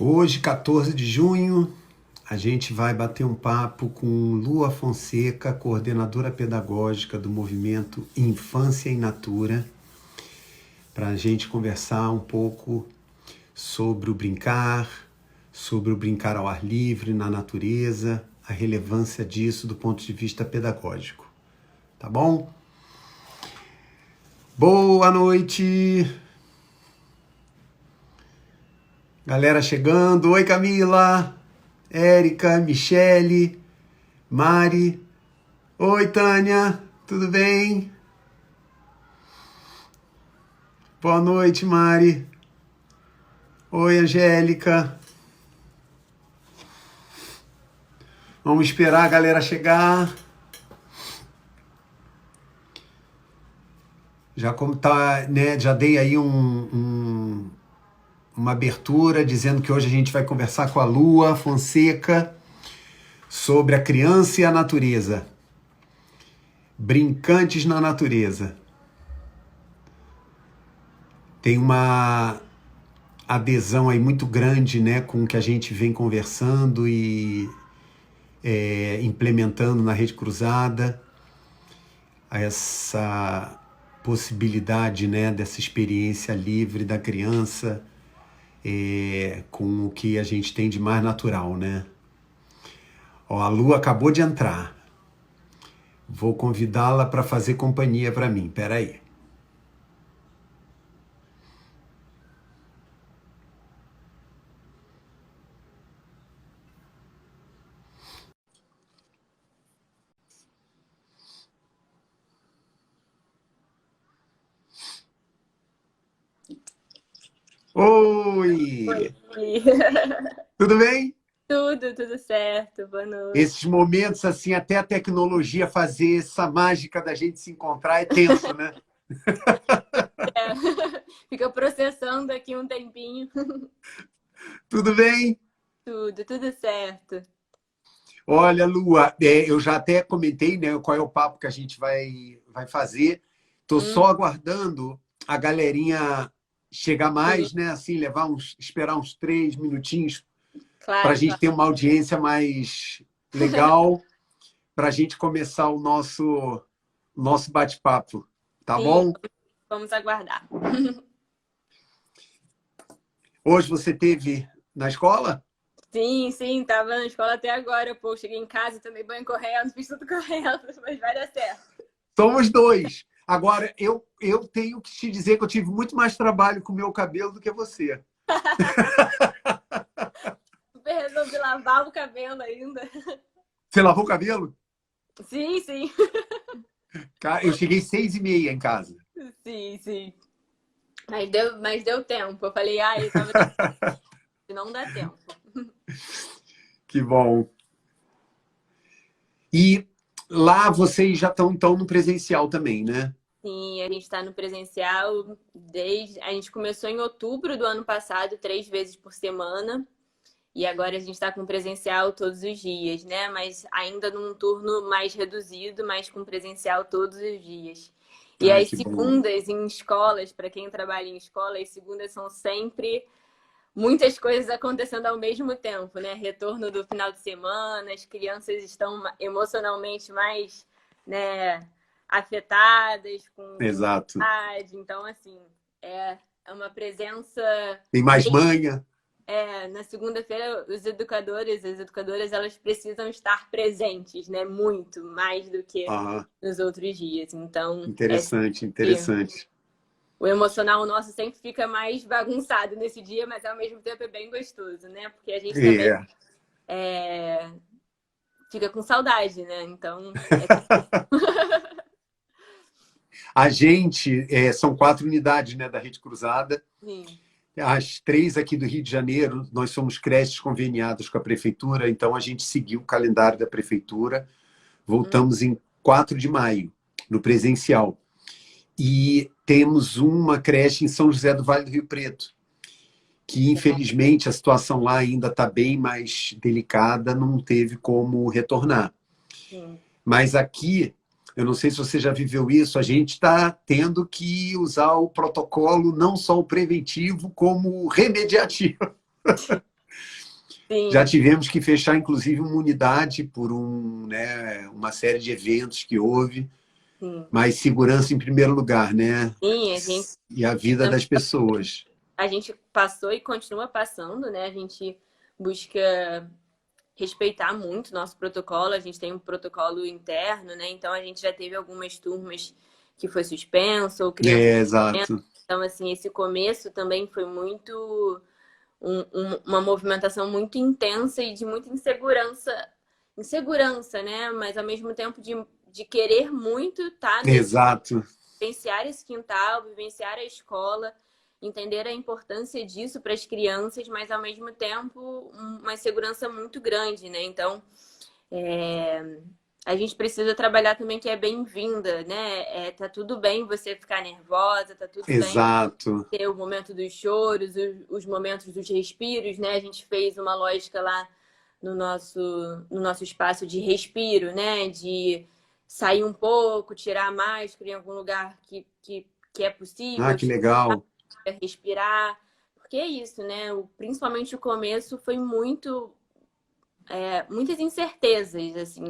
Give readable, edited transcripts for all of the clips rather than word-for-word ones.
Hoje, 14 de junho, a gente vai bater um papo com Lua Fonseca, coordenadora pedagógica do movimento Infância in Natura, para a gente conversar um pouco sobre o brincar ao ar livre, na natureza, a relevância disso do ponto de vista pedagógico. Tá bom? Boa noite! Galera chegando. Oi, Camila, Érica, Michele, Mari. Oi, Tânia, tudo bem? Boa noite, Mari. Oi, Angélica. Vamos esperar a galera chegar. Já como tá, né? Já dei aí uma abertura dizendo que hoje a gente vai conversar com a Lua Fonseca sobre a criança e a natureza. Brincantes na natureza. Tem uma adesão aí muito grande, né, com o que a gente vem conversando e implementando na Rede Cruzada, essa possibilidade, né, dessa experiência livre da criança com o que a gente tem de mais natural, né? Ó, a Lu acabou de entrar. Vou convidá-la para fazer companhia para mim. Espera aí. Oi! Oi. Tudo bem? Tudo certo. Boa noite. Esses momentos, assim, até a tecnologia fazer essa mágica da gente se encontrar é tenso, né? É. Fica processando aqui um tempinho. Tudo bem? Tudo certo. Olha, Lua, eu já até comentei, né, qual é o papo que a gente vai fazer. Estou só Hum, aguardando a galerinha chegar sim, mais, né? Assim, esperar uns 3 minutinhos para a claro, gente claro. ter uma audiência mais legal, para a gente começar o nosso bate-papo, tá Sim, bom? vamos aguardar. Hoje você teve na escola? Sim, tava na escola até agora. Pô, cheguei em casa, tomei banho correndo, fiz tudo correndo, mas vai dar certo. Somos dois. Agora, eu tenho que te dizer que eu tive muito mais trabalho com o meu cabelo do que você. Super resolvi lavar o cabelo ainda. Você lavou o cabelo? Sim. Cara, eu cheguei 6h30 em casa. Sim. Mas deu tempo. Eu falei, ai, tava... não dá tempo. Que bom. E lá vocês já estão, então, no presencial também, né? Sim, a gente está no presencial desde. A gente começou em outubro do ano passado, 3 vezes por semana. E agora a gente está com presencial todos os dias, né? Mas ainda num turno mais reduzido, mas com presencial todos os dias. E Ai, as que bom. segundas em escolas, para quem trabalha em escola, as segundas são sempre muitas coisas acontecendo ao mesmo tempo, né? Retorno do final de semana, as crianças estão emocionalmente mais, né, afetadas com Exato. idade. Então, assim, é uma presença Tem mais manha? na segunda-feira, os educadores, as educadoras, elas precisam estar presentes, né? Muito mais do que Ah, nos outros dias. Então, interessante, sempre interessante. o emocional nosso sempre fica mais bagunçado nesse dia, mas ao mesmo tempo é bem gostoso, né? Porque a gente também É. fica com saudade, né? Então, A gente, são 4 unidades, né, da Rede Cruzada. sim. As 3 aqui do Rio de Janeiro, nós somos creches conveniadas com a prefeitura, então a gente seguiu o calendário da prefeitura. Hum, Voltamos em 4 de maio, no presencial. E temos uma creche em São José do Vale do Rio Preto, que infelizmente a situação lá ainda está bem mais delicada, não teve como retornar. sim. Mas aqui, eu não sei se você já viveu isso, a gente está tendo que usar o protocolo não só o preventivo, como o remediativo. Já Sim, tivemos que fechar, inclusive, uma unidade por uma série de eventos que houve, sim. mas segurança em primeiro lugar, né? Sim, a gente E a vida das pessoas. passou e continua passando, né? A gente busca respeitar muito nosso protocolo, a gente tem um protocolo interno, né? Então a gente já teve algumas turmas que foi suspenso, ou crianças. É, exato. Então, assim, esse começo também foi muito uma movimentação muito intensa e de muita insegurança, né? Mas ao mesmo tempo de querer muito estar nesse Exato. vivenciar esse quintal, vivenciar a escola, entender a importância disso para as crianças, mas ao mesmo tempo uma insegurança muito grande, né? Então, a gente precisa trabalhar também que é bem-vinda, né? Tá tudo bem você ficar nervosa, tá tudo bem Exato. ter o momento dos choros, os momentos dos respiros, né? A gente fez uma lógica lá no nosso espaço de respiro, né? De sair um pouco, tirar a máscara em algum lugar que é Ah, possível, que legal. respirar. Porque é isso, né? Principalmente o começo foi muitas incertezas, assim.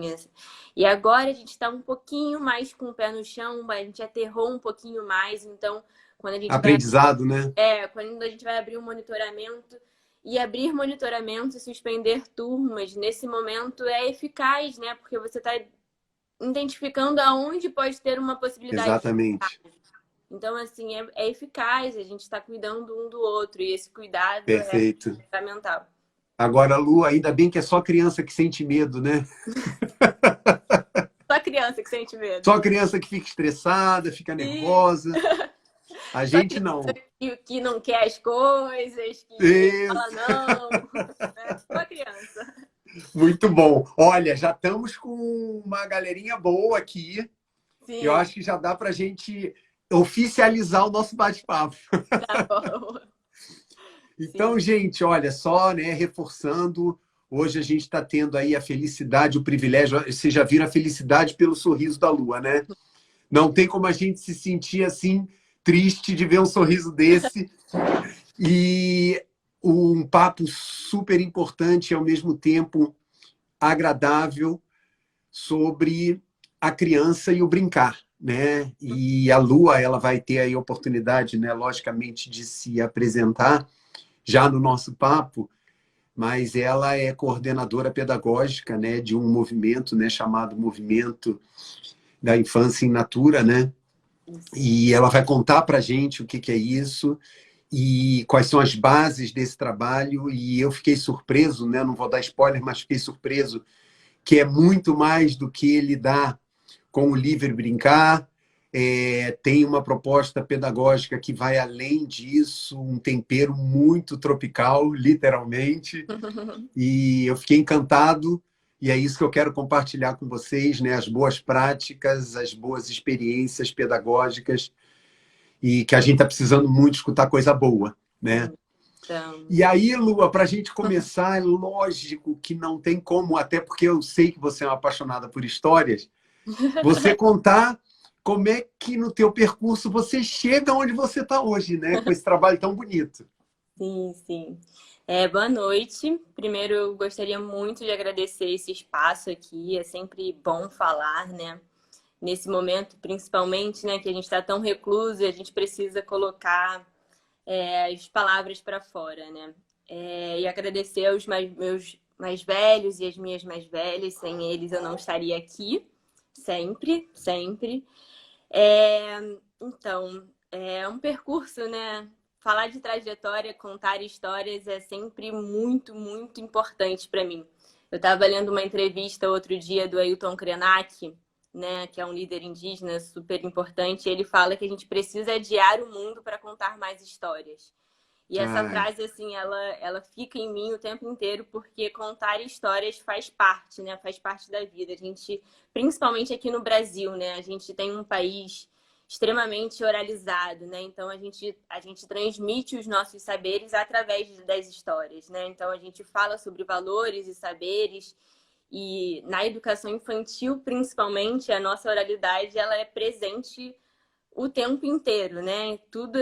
E agora a gente está um pouquinho mais com o pé no chão, a gente aterrou um pouquinho mais, então quando a gente vai Aprendizado, né? quando a gente vai abrir um monitoramento e abrir monitoramento e suspender turmas, nesse momento é eficaz, né? Porque você está identificando aonde pode ter uma possibilidade de. Exatamente. Então, assim, é eficaz, a gente está cuidando um do outro, e esse cuidado é Perfeito. fundamental. Agora, Lu, ainda bem que é só criança que sente medo, né? Só criança que sente medo. Só criança que fica estressada, fica Sim. nervosa. A Só gente criança não. que não quer as coisas, que fala Isso. não. É só criança. Muito bom. Olha, já estamos com uma galerinha boa aqui. Eu Sim, acho que já dá para a gente oficializar o nosso bate-papo. tá bom. Então, Sim. gente, olha, só, né, reforçando, hoje a gente está tendo aí a felicidade, o privilégio, vocês já viram a felicidade pelo sorriso da Lua, né? Não tem como a gente se sentir assim, triste de ver um sorriso desse. E um papo super importante e, ao mesmo tempo, agradável sobre a criança e o brincar, né? E a Lua, ela vai ter aí a oportunidade, né, logicamente, de se apresentar já no nosso papo, mas ela é coordenadora pedagógica, né, de um movimento, né, chamado Movimento da Infância in Natura, né? Isso. E ela vai contar para a gente o que, que é isso e quais são as bases desse trabalho. E eu fiquei surpreso, né? Não vou dar spoiler, mas fiquei surpreso que é muito mais do que lidar com o livre brincar. Tem uma proposta pedagógica que vai além disso, um tempero muito tropical, literalmente. E eu fiquei encantado, e é isso que eu quero compartilhar com vocês, né? As boas práticas, as boas experiências pedagógicas, e que a gente está precisando muito escutar coisa boa, né? Então, E aí, Lua, para a gente começar, é lógico que não tem como, até porque eu sei que você é uma apaixonada por histórias, você contar como é que no teu percurso você chega onde você está hoje, né? Com esse trabalho tão bonito. sim, sim. Boa noite. Primeiro, eu gostaria muito de agradecer esse espaço aqui. É sempre bom falar, né? Nesse momento, principalmente, né, que a gente está tão recluso e a gente precisa colocar as palavras para fora, né? E agradecer aos meus mais velhos e as minhas mais velhas. Sem eles, eu não estaria aqui. Sempre, sempre. Então, é um percurso, né? Falar de trajetória, contar histórias é sempre muito, muito importante para mim. Eu estava lendo uma entrevista outro dia do Ailton Krenak, né, que é um líder indígena super importante, e ele fala que a gente precisa adiar o mundo para contar mais histórias. E essa Ai, frase, assim, ela fica em mim o tempo inteiro, porque contar histórias faz parte, né? Faz parte da vida. A gente, principalmente aqui no Brasil, né? A gente tem um país extremamente oralizado, né? Então a gente transmite os nossos saberes através das histórias, né? Então a gente fala sobre valores e saberes e na educação infantil, principalmente, a nossa oralidade ela é presente o tempo inteiro, né? Tudo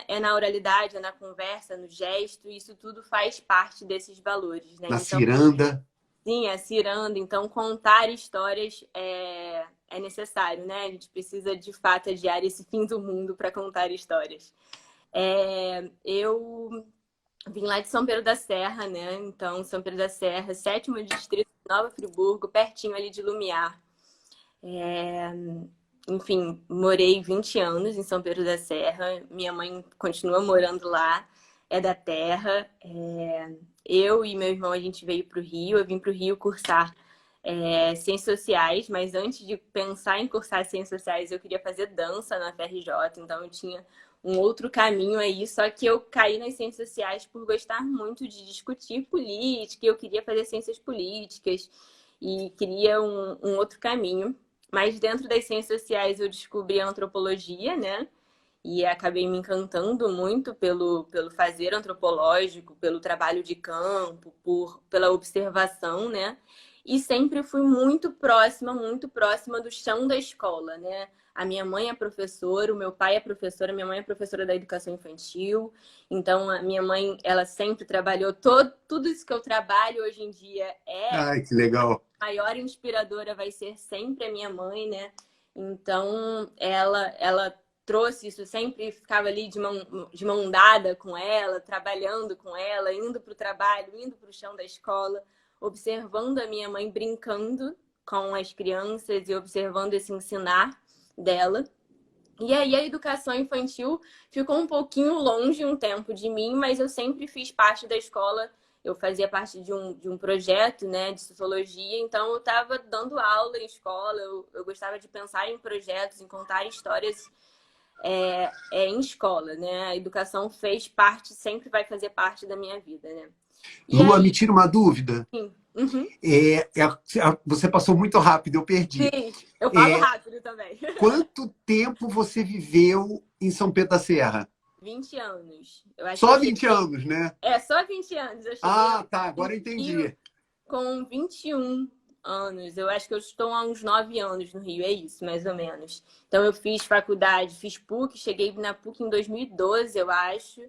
é na oralidade, é na conversa, no gesto, isso tudo faz parte desses valores, né? Na Então, ciranda. sim, é ciranda. Então, contar histórias é necessário, né? A gente precisa, de fato, adiar esse fim do mundo para contar histórias. Eu vim lá de São Pedro da Serra, né? Então, São Pedro da Serra, 7º distrito de Nova Friburgo, pertinho ali de Lumiar. Enfim, morei 20 anos em São Pedro da Serra. Minha mãe continua morando lá, é da terra. Eu e meu irmão, a gente veio para o Rio. Eu vim para o Rio cursar Ciências Sociais, mas antes de pensar em cursar Ciências Sociais, eu queria fazer dança na FRJ, então eu tinha um outro caminho aí, só que eu caí nas Ciências Sociais por gostar muito de discutir política, eu queria fazer ciências políticas e queria um outro caminho. Mas dentro das ciências sociais eu descobri a antropologia, né? E acabei me encantando muito pelo fazer antropológico, pelo trabalho de campo, pela observação, né? E sempre fui muito próxima do chão da escola, né? A minha mãe é professora, o meu pai é professor, a minha mãe é professora da educação infantil. Então, a minha mãe, ela sempre trabalhou tudo isso que eu trabalho hoje em dia Ai, que legal. maior inspiradora vai ser sempre a minha mãe, né? Então, ela trouxe isso, sempre ficava ali de mão dada com ela, trabalhando com ela, indo para o trabalho, indo para o chão da escola, observando a minha mãe brincando com as crianças e observando esse ensinar dela. E aí a educação infantil ficou um pouquinho longe um tempo de mim, mas eu sempre fiz parte da escola. Eu fazia parte de um projeto, né, de sociologia, então eu estava dando aula em escola, eu gostava de pensar em projetos, em contar histórias em escola, né? A educação fez parte, sempre vai fazer parte da minha vida, né? E Lua, me aí, tira uma dúvida. sim, uhum, Você passou muito rápido, eu perdi. sim, eu falo É, rápido também. quanto tempo você viveu em São Pedro da Serra? 20 anos. Eu acho que eu Só 20 cheguei. anos, né? Só 20 anos. Eu cheguei Ah, tá, no agora eu Rio entendi. com 21 anos. Eu acho que eu estou há uns 9 anos no Rio, é isso, mais ou menos. Então, eu fiz faculdade, fiz PUC, cheguei na PUC em 2012, eu acho.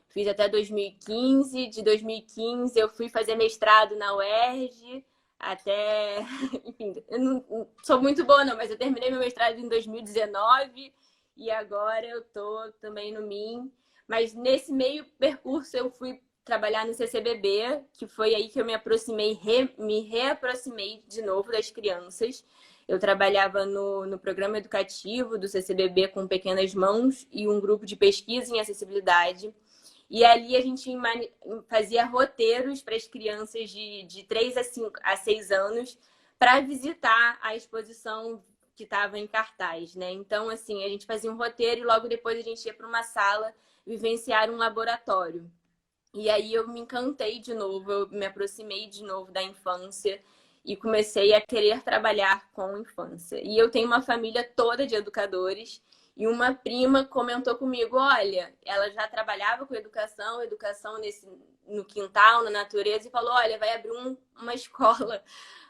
Fiz até 2015. De 2015, eu fui fazer mestrado na UERJ, até. Enfim, eu não sou muito boa, não, mas eu terminei meu mestrado em 2019 e agora eu tô também no MIM. Mas nesse meio percurso, eu fui trabalhar no CCBB, que foi aí que eu me aproximei, me reaproximei de novo das crianças. Eu trabalhava no programa educativo do CCBB com Pequenas Mãos e um grupo de pesquisa em acessibilidade. E ali a gente fazia roteiros para as crianças de 3 a 6 anos para visitar a exposição que estava em cartaz, né? Então, assim, a gente fazia um roteiro e logo depois a gente ia para uma sala vivenciar um laboratório. E aí eu me encantei de novo, eu me aproximei de novo da infância e comecei a querer trabalhar com infância. E eu tenho uma família toda de educadores e uma prima comentou comigo, olha, ela já trabalhava com educação no quintal, na natureza, e falou, olha, vai abrir uma escola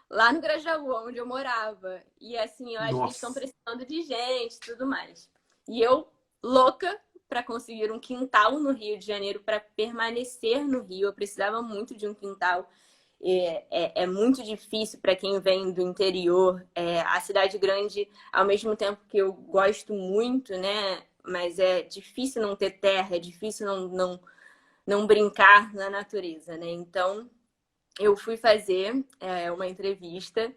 lá no Grajaú, onde eu morava. E assim, eu acho que eles estão Nossa. precisando de gente e tudo mais. E eu, louca, para conseguir um quintal no Rio de Janeiro, para permanecer no Rio. Eu precisava muito de um quintal. É muito difícil para quem vem do interior. A cidade grande, ao mesmo tempo que eu gosto muito, né? Mas é difícil não ter terra, é difícil não brincar na natureza, né? Então, eu fui fazer uma entrevista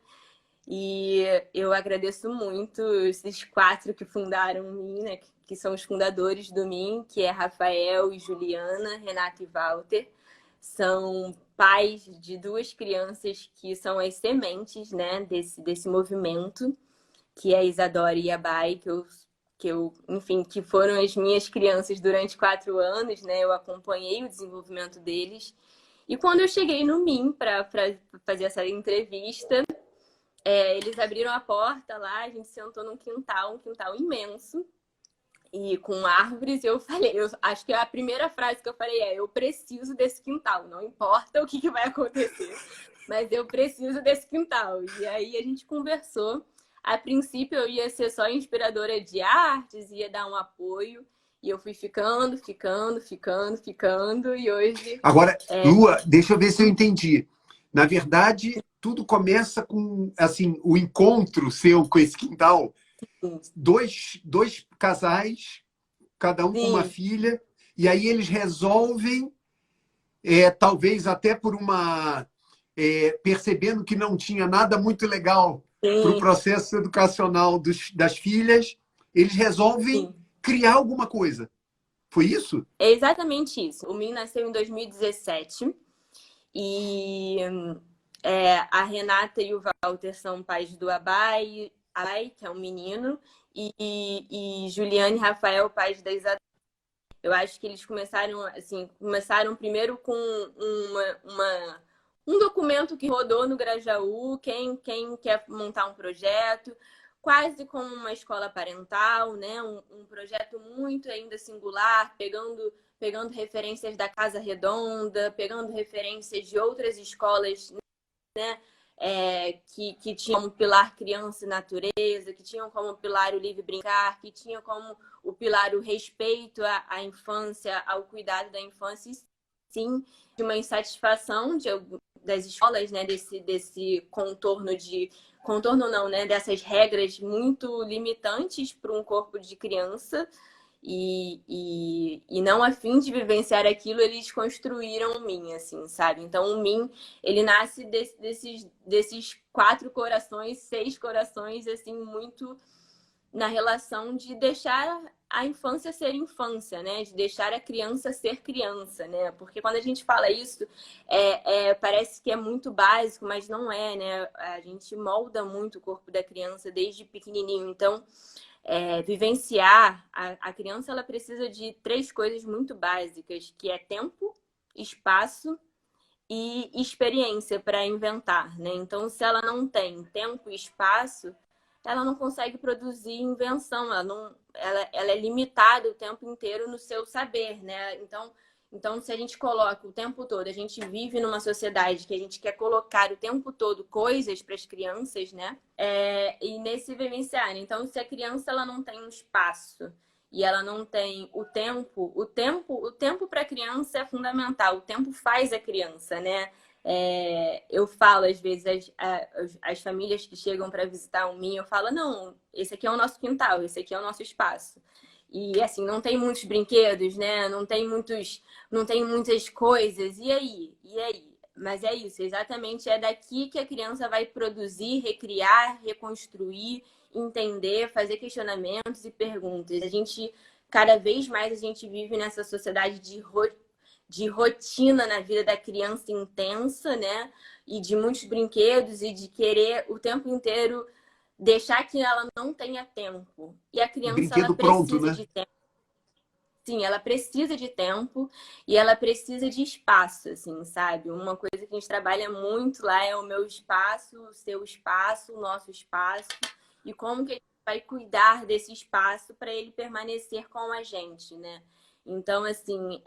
e eu agradeço muito esses 4 que fundaram o MIM, né? Que são os fundadores do MIM, que é Rafael e Juliana, Renato e Walter. São pais de 2 crianças que são as sementes, né, desse movimento, que é a Isadora e a Bai, enfim, que foram as minhas crianças durante 4 anos, né? Eu acompanhei o desenvolvimento deles. E quando eu cheguei no MIM para fazer essa entrevista, eles abriram a porta lá, a gente sentou num quintal, um quintal imenso, e com árvores, eu falei, eu acho que a primeira frase que eu falei eu preciso desse quintal, não importa o que vai acontecer, mas eu preciso desse quintal. E aí a gente conversou, A princípio eu ia ser só inspiradora de artes, ia dar um apoio. E eu fui ficando, e hoje... Agora, Lua, deixa eu ver se eu entendi. Na verdade, tudo começa com assim, o encontro seu com esse quintal. Dois casais, cada um com uma Sim, filha, e aí eles resolvem, talvez até por uma. Percebendo que não tinha nada muito legal para o sim, processo educacional das filhas, eles resolvem sim. criar alguma coisa. Foi isso? É exatamente isso. O Min nasceu em 2017 e a Renata e o Walter são pais do Abai, que é um menino, e Juliane e Rafael, pais da Isadora. Eu acho que eles começaram primeiro com um documento que rodou no Grajaú, quem quer montar um projeto, quase como uma escola parental, né? Um projeto muito ainda singular, pegando referências da Casa Redonda, pegando referências de outras escolas, né? Que tinham como pilar criança e natureza, que tinham como pilar o livre brincar, que tinham como o pilar o respeito à infância, ao cuidado da infância, e sim, de uma insatisfação das escolas, né, desse contorno não, né, dessas regras muito limitantes para um corpo de criança. E não a fim de vivenciar aquilo, eles construíram o Min, assim, sabe? Então, o Min, ele nasce desses 4 corações, 6 corações, assim, muito na relação de deixar a infância ser infância, né? De deixar a criança ser criança, né? Porque quando a gente fala isso, parece que é muito básico, mas não é, né? A gente molda muito o corpo da criança desde pequenininho. Então, vivenciar a criança, ela precisa de 3 coisas muito básicas, que é tempo, espaço e experiência para inventar, né? Então, se ela não tem tempo e espaço, ela não consegue produzir invenção, ela é limitada o tempo inteiro no seu saber, né? Então, se a gente coloca o tempo todo, a gente vive numa sociedade que a gente quer colocar o tempo todo coisas para as crianças, né? E nesse vivenciar. Então, se a criança ela não tem um espaço e ela não tem o tempo para a criança é fundamental. O tempo faz a criança, né? Eu falo às vezes as famílias que chegam para visitar o Min, eu falo, não, esse aqui é o nosso quintal, esse aqui é o nosso espaço. E assim, não tem muitos brinquedos, né? Não tem muitas coisas. E aí? E aí? Mas é isso, exatamente é daqui que a criança vai produzir, recriar, reconstruir, entender, fazer questionamentos e perguntas. Cada vez mais a gente vive nessa sociedade de rotina na vida da criança intensa, né? E de muitos brinquedos e de querer o tempo inteiro deixar que ela não tenha tempo. E a Um criança, ela brinquedo pronto, precisa né? de tempo. Sim, ela precisa de tempo e ela precisa de espaço, assim, sabe? Uma coisa que a gente trabalha muito lá é o meu espaço, o seu espaço, o nosso espaço e como que a gente vai cuidar desse espaço para ele permanecer com a gente, né? Então, assim,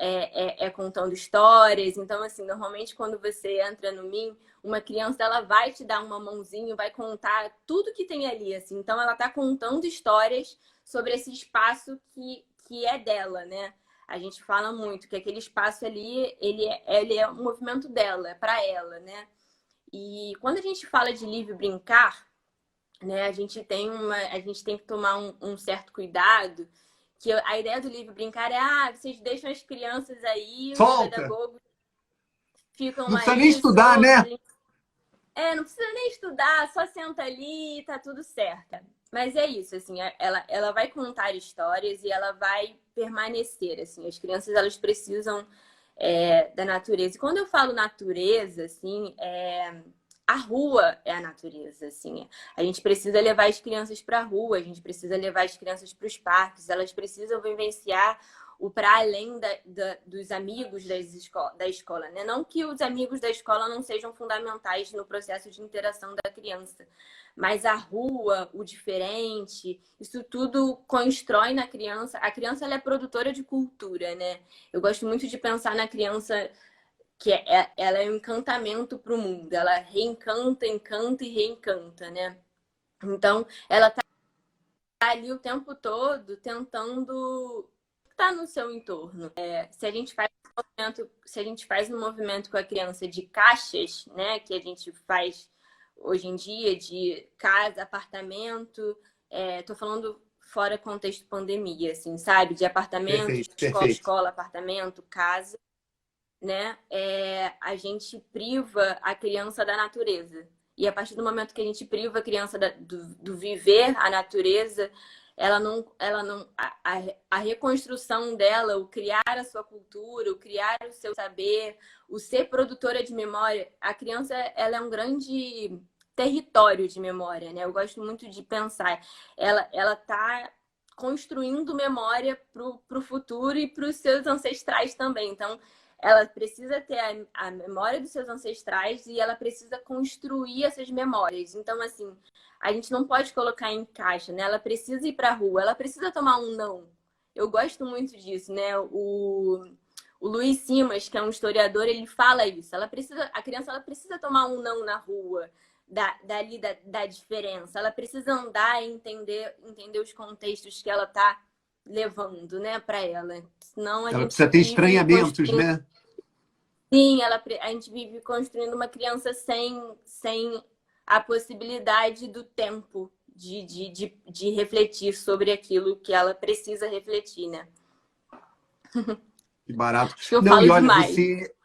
contando histórias. Então, assim, normalmente quando você entra no Min, uma criança, ela vai te dar uma mãozinha, vai contar tudo que tem ali, assim. Então, ela tá contando histórias sobre esse espaço que é dela, né? A gente fala muito que aquele espaço ali, ele é um movimento dela, é para ela, né? E quando a gente fala de livre brincar, né, a gente tem que tomar um certo cuidado, que a ideia do livre brincar é, vocês deixam as crianças aí, os Solta! pedagogos ficam Não precisa nem aí estudar, soltos. né? Não precisa nem estudar, só senta ali e tá tudo certo. Mas é isso, assim, ela vai contar histórias e ela vai permanecer, assim. As crianças, elas precisam da natureza. E quando eu falo natureza, assim, a rua é a natureza, assim. A gente precisa levar as crianças para a rua, a gente precisa levar as crianças para os parques, elas precisam vivenciar o para além dos amigos da escola, né? Não que os amigos da escola não sejam fundamentais no processo de interação da criança, mas a rua, o diferente, isso tudo constrói na criança. A criança, ela é produtora de cultura, né? Eu gosto muito de pensar na criança que ela é um encantamento para o mundo. Ela reencanta, encanta e reencanta, né? Então, ela tá ali o tempo todo tentando estar no seu entorno. Se a gente faz um movimento com a criança de caixas, né, que a gente faz hoje em dia, de casa, apartamento, tô falando fora contexto pandemia, assim, sabe? De apartamento, Perfeito, escola, perfeito. escola, apartamento, casa, né? A gente priva a criança da natureza. E a partir do momento que a gente priva a criança do viver a natureza, a reconstrução dela, o criar a sua cultura, o criar o seu saber, o ser produtora de memória, a criança, ela é um grande território de memória, né? Eu gosto muito de pensar. Ela tá construindo memória para o futuro e para os seus ancestrais também. Então, ela precisa ter a memória dos seus ancestrais e ela precisa construir essas memórias. Então, assim, a gente não pode colocar em caixa, né? Ela precisa ir para a rua, ela precisa tomar um não. Eu gosto muito disso, né? O Luiz Simas, que é um historiador, ele fala isso. A criança ela precisa tomar um não na rua, da diferença. Ela precisa andar e entender os contextos que ela está levando, né, para ela. Senão a Ela gente precisa ter vive estranhamentos, construindo. né? Sim, a gente vive construindo uma criança sem a possibilidade do tempo de refletir sobre aquilo que ela precisa refletir, né? Que barato. Acho que eu Não, falo e olha, demais.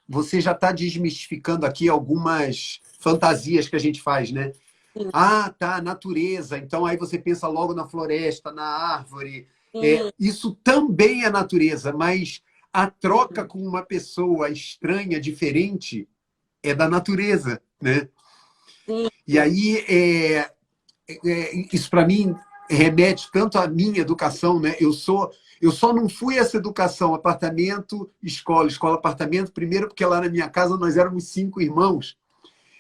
você já está desmistificando aqui algumas fantasias que a gente faz, né? Sim, Ah, tá, natureza. Então aí você pensa logo na floresta, na árvore. sim, Isso também é natureza, mas a troca com uma pessoa estranha, diferente, é da natureza, né? sim, E aí isso para mim remete tanto à minha educação, né? Eu só não fui essa educação apartamento, escola, escola, apartamento, primeiro porque lá na minha casa nós éramos 5 irmãos.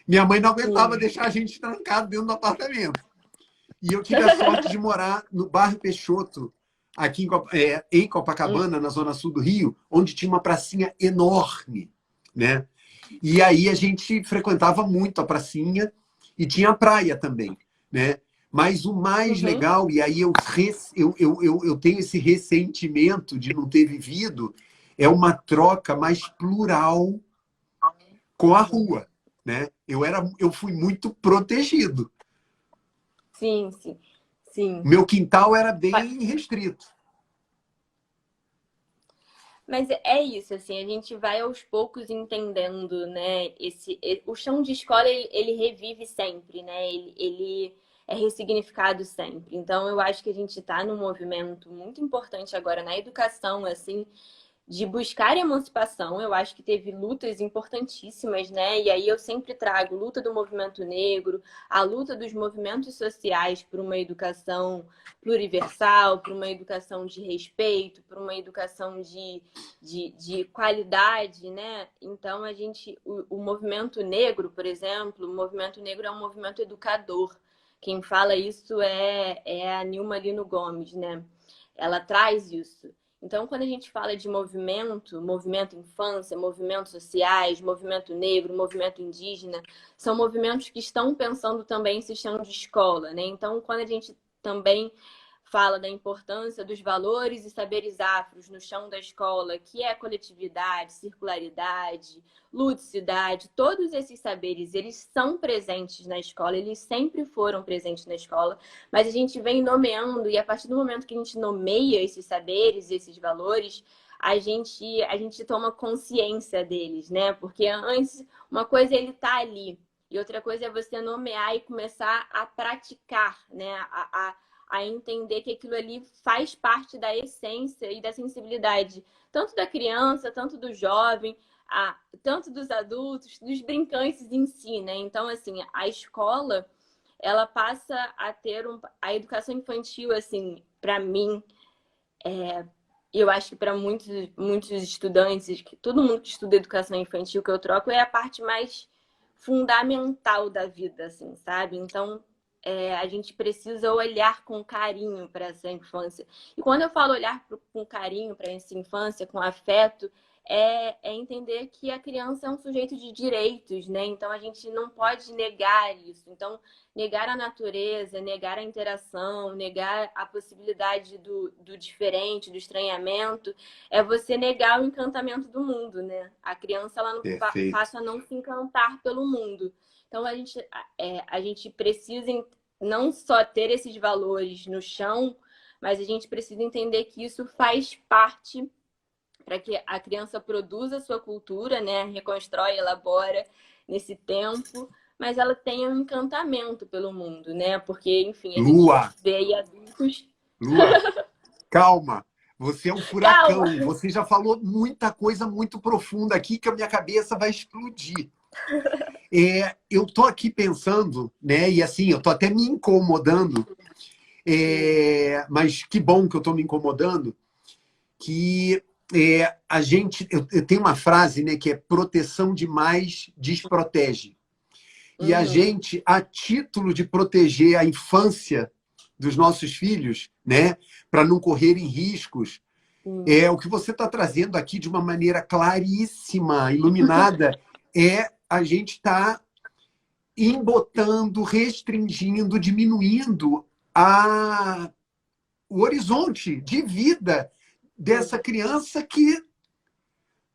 Minha mãe não aguentava sim. deixar a gente trancado dentro do apartamento. E eu tive a sorte de morar no bairro Peixoto, aqui em Copacabana, na zona sul do Rio, onde tinha uma pracinha enorme, né? E aí a gente frequentava muito a pracinha e tinha a praia também, né? Mas o mais Uhum. legal, e aí eu tenho esse ressentimento de não ter vivido, é uma troca mais plural com a rua, né? Eu fui muito protegido. Sim, sim, sim. Meu quintal era bem restrito. Mas é isso, assim, a gente vai aos poucos entendendo, né? O chão de escola, ele revive sempre, né? Ele é ressignificado sempre. Então, eu acho que a gente está num movimento muito importante agora na educação, assim, de buscar emancipação. Eu acho que teve lutas importantíssimas, né? E aí eu sempre trago luta do movimento negro, a luta dos movimentos sociais por uma educação pluriversal, por uma educação de respeito, por uma educação de qualidade, né? Então o movimento negro, por exemplo, o movimento negro é um movimento educador. Quem fala isso é a Nilma Lino Gomes, né? Ela traz isso. Então, quando a gente fala de movimento infância, movimentos sociais, movimento negro, movimento indígena, são movimentos que estão pensando também em sistema de escola, né? Então, quando a gente também fala da importância dos valores e saberes afros no chão da escola, que é coletividade, circularidade, ludicidade, todos esses saberes, eles são presentes na escola, eles sempre foram presentes na escola, mas a gente vem nomeando, e a partir do momento que a gente nomeia esses saberes, esses valores, a gente toma consciência deles, né? Porque antes, uma coisa é ele tá ali, e outra coisa é você nomear e começar a praticar, né? A entender que aquilo ali faz parte da essência e da sensibilidade, tanto da criança, tanto do jovem, tanto dos adultos, dos brincantes em si, né? Então, assim, a escola, ela passa a ter a educação infantil, assim, para mim, e eu acho que para muitos estudantes, todo mundo que estuda educação infantil que eu troco, é a parte mais fundamental da vida, assim, sabe? Então, a gente precisa olhar com carinho para essa infância. E quando eu falo olhar com carinho para essa infância, com afeto, é entender que a criança é um sujeito de direitos, né? Então a gente não pode negar isso. Então, negar a natureza, negar a interação, negar a possibilidade do diferente, do estranhamento, é você negar o encantamento do mundo, né? A criança ela não Perfeito. passa a não se encantar pelo mundo. Então a gente precisa não só ter esses valores no chão, mas a gente precisa entender que isso faz parte para que a criança produza a sua cultura, né? Reconstrói, elabora nesse tempo, mas ela tenha um encantamento pelo mundo, né? Porque, enfim, a gente Lua, vê aí adultos. Lua, calma. Você é um Calma! furacão. Você já falou muita coisa muito profunda aqui que a minha cabeça vai explodir. Eu tô aqui pensando, né? E assim, eu tô até me incomodando. Mas que bom que eu tô me incomodando. Que a gente, eu tenho uma frase, né? Que é proteção demais desprotege. E a Uhum. gente, a título de proteger a infância dos nossos filhos, né, para não correrem riscos, o que você está trazendo aqui de uma maneira claríssima, iluminada, a gente está embotando, restringindo, diminuindo o horizonte de vida dessa criança que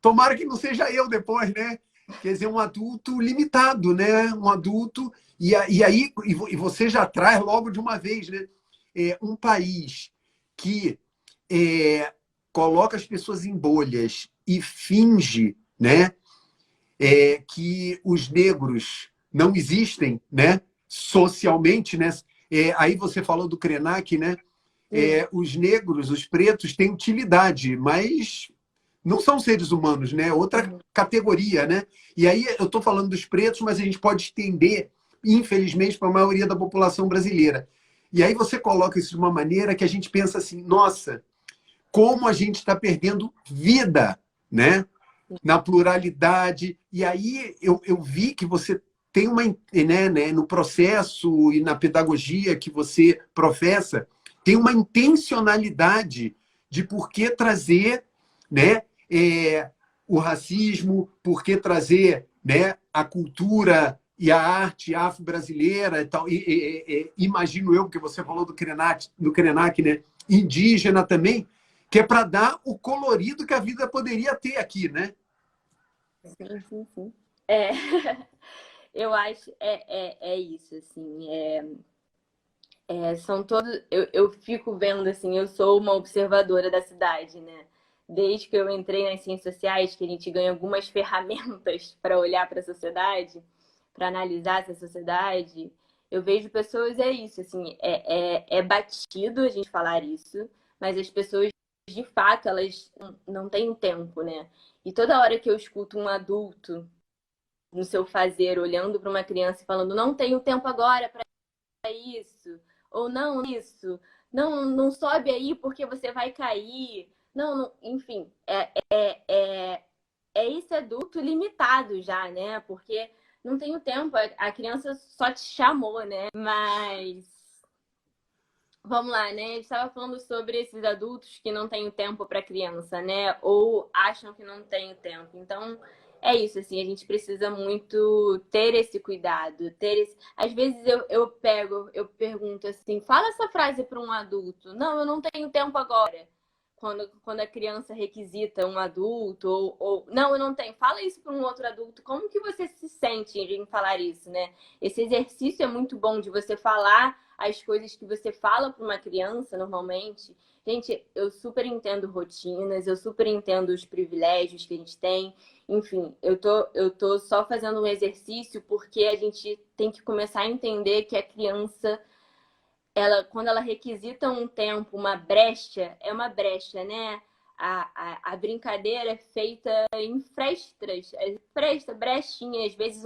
tomara que não seja eu depois, né? Quer dizer, um adulto limitado, né? Um adulto. E você já traz logo de uma vez, né? Um país que coloca as pessoas em bolhas e finge, né? Que os negros não existem, né? Socialmente, né? Aí você falou do Krenak, né? Os negros, os pretos têm utilidade, mas não são seres humanos, né? Outra categoria, né? E aí eu estou falando dos pretos, mas a gente pode estender, infelizmente, para a maioria da população brasileira. E aí você coloca isso de uma maneira que a gente pensa assim, nossa, como a gente está perdendo vida, né? Na pluralidade. E aí eu vi que você tem uma, né, no processo e na pedagogia que você professa, tem uma intencionalidade de por que trazer, né, o racismo, por que trazer, né, a cultura e a arte afro-brasileira e tal. Imagino eu, porque você falou do Krenak, né, indígena também, que é para dar o colorido que a vida poderia ter aqui, né? Sim, sim, sim. É, eu acho é isso, assim. São todos. Eu fico vendo, assim, eu sou uma observadora da cidade, né? Desde que eu entrei nas ciências sociais, que a gente ganha algumas ferramentas para olhar para a sociedade, para analisar essa sociedade, eu vejo pessoas, é isso, assim, é batido a gente falar isso, mas as pessoas, de fato, elas não têm tempo, né? E toda hora que eu escuto um adulto no seu fazer, olhando para uma criança e falando, não tenho tempo agora para isso, ou não, isso, não sobe aí porque você vai cair, enfim, é esse adulto limitado já, né? Porque não tem o tempo, a criança só te chamou, né? Mas vamos lá, né? A gente estava falando sobre esses adultos que não têm o tempo para criança, né? Ou acham que não tem o tempo. Então, é isso, assim, a gente precisa muito ter esse cuidado, ter esse... Às vezes eu pergunto assim, fala essa frase para um adulto. Não, eu não tenho tempo agora. Quando a criança requisita um adulto, não, eu não tenho. Fala isso para um outro adulto. Como que você se sente em falar isso, né? Esse exercício é muito bom de você falar as coisas que você fala para uma criança normalmente. Gente, eu super entendo rotinas, eu super entendo os privilégios que a gente tem. Enfim, eu tô só fazendo um exercício porque a gente tem que começar a entender que a criança, quando ela requisita um tempo, uma brecha, é uma brecha, né? A brincadeira é feita em frestas, brechinha, às vezes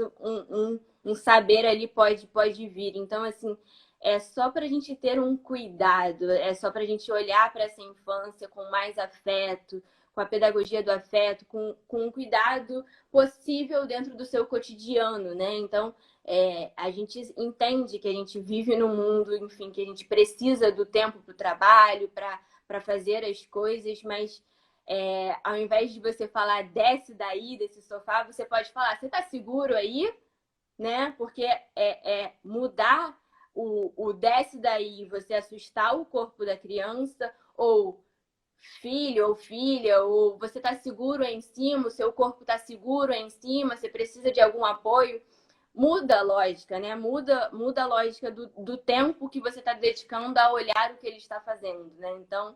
um saber ali pode vir. Então, assim, é só para a gente ter um cuidado, é só para a gente olhar para essa infância com mais afeto, com a pedagogia do afeto, com um cuidado possível dentro do seu cotidiano, né? Então, a gente entende que a gente vive num mundo, enfim, que a gente precisa do tempo para o trabalho, para fazer as coisas, mas ao invés de você falar desce daí, desse sofá, você pode falar, você tá seguro aí? Né? Porque mudar o desce daí, você assustar o corpo da criança, ou filho ou filha, ou você tá seguro aí em cima, o seu corpo tá seguro aí em cima, você precisa de algum apoio. Muda a lógica, né? Muda a lógica do tempo que você está dedicando a olhar o que ele está fazendo, né? Então,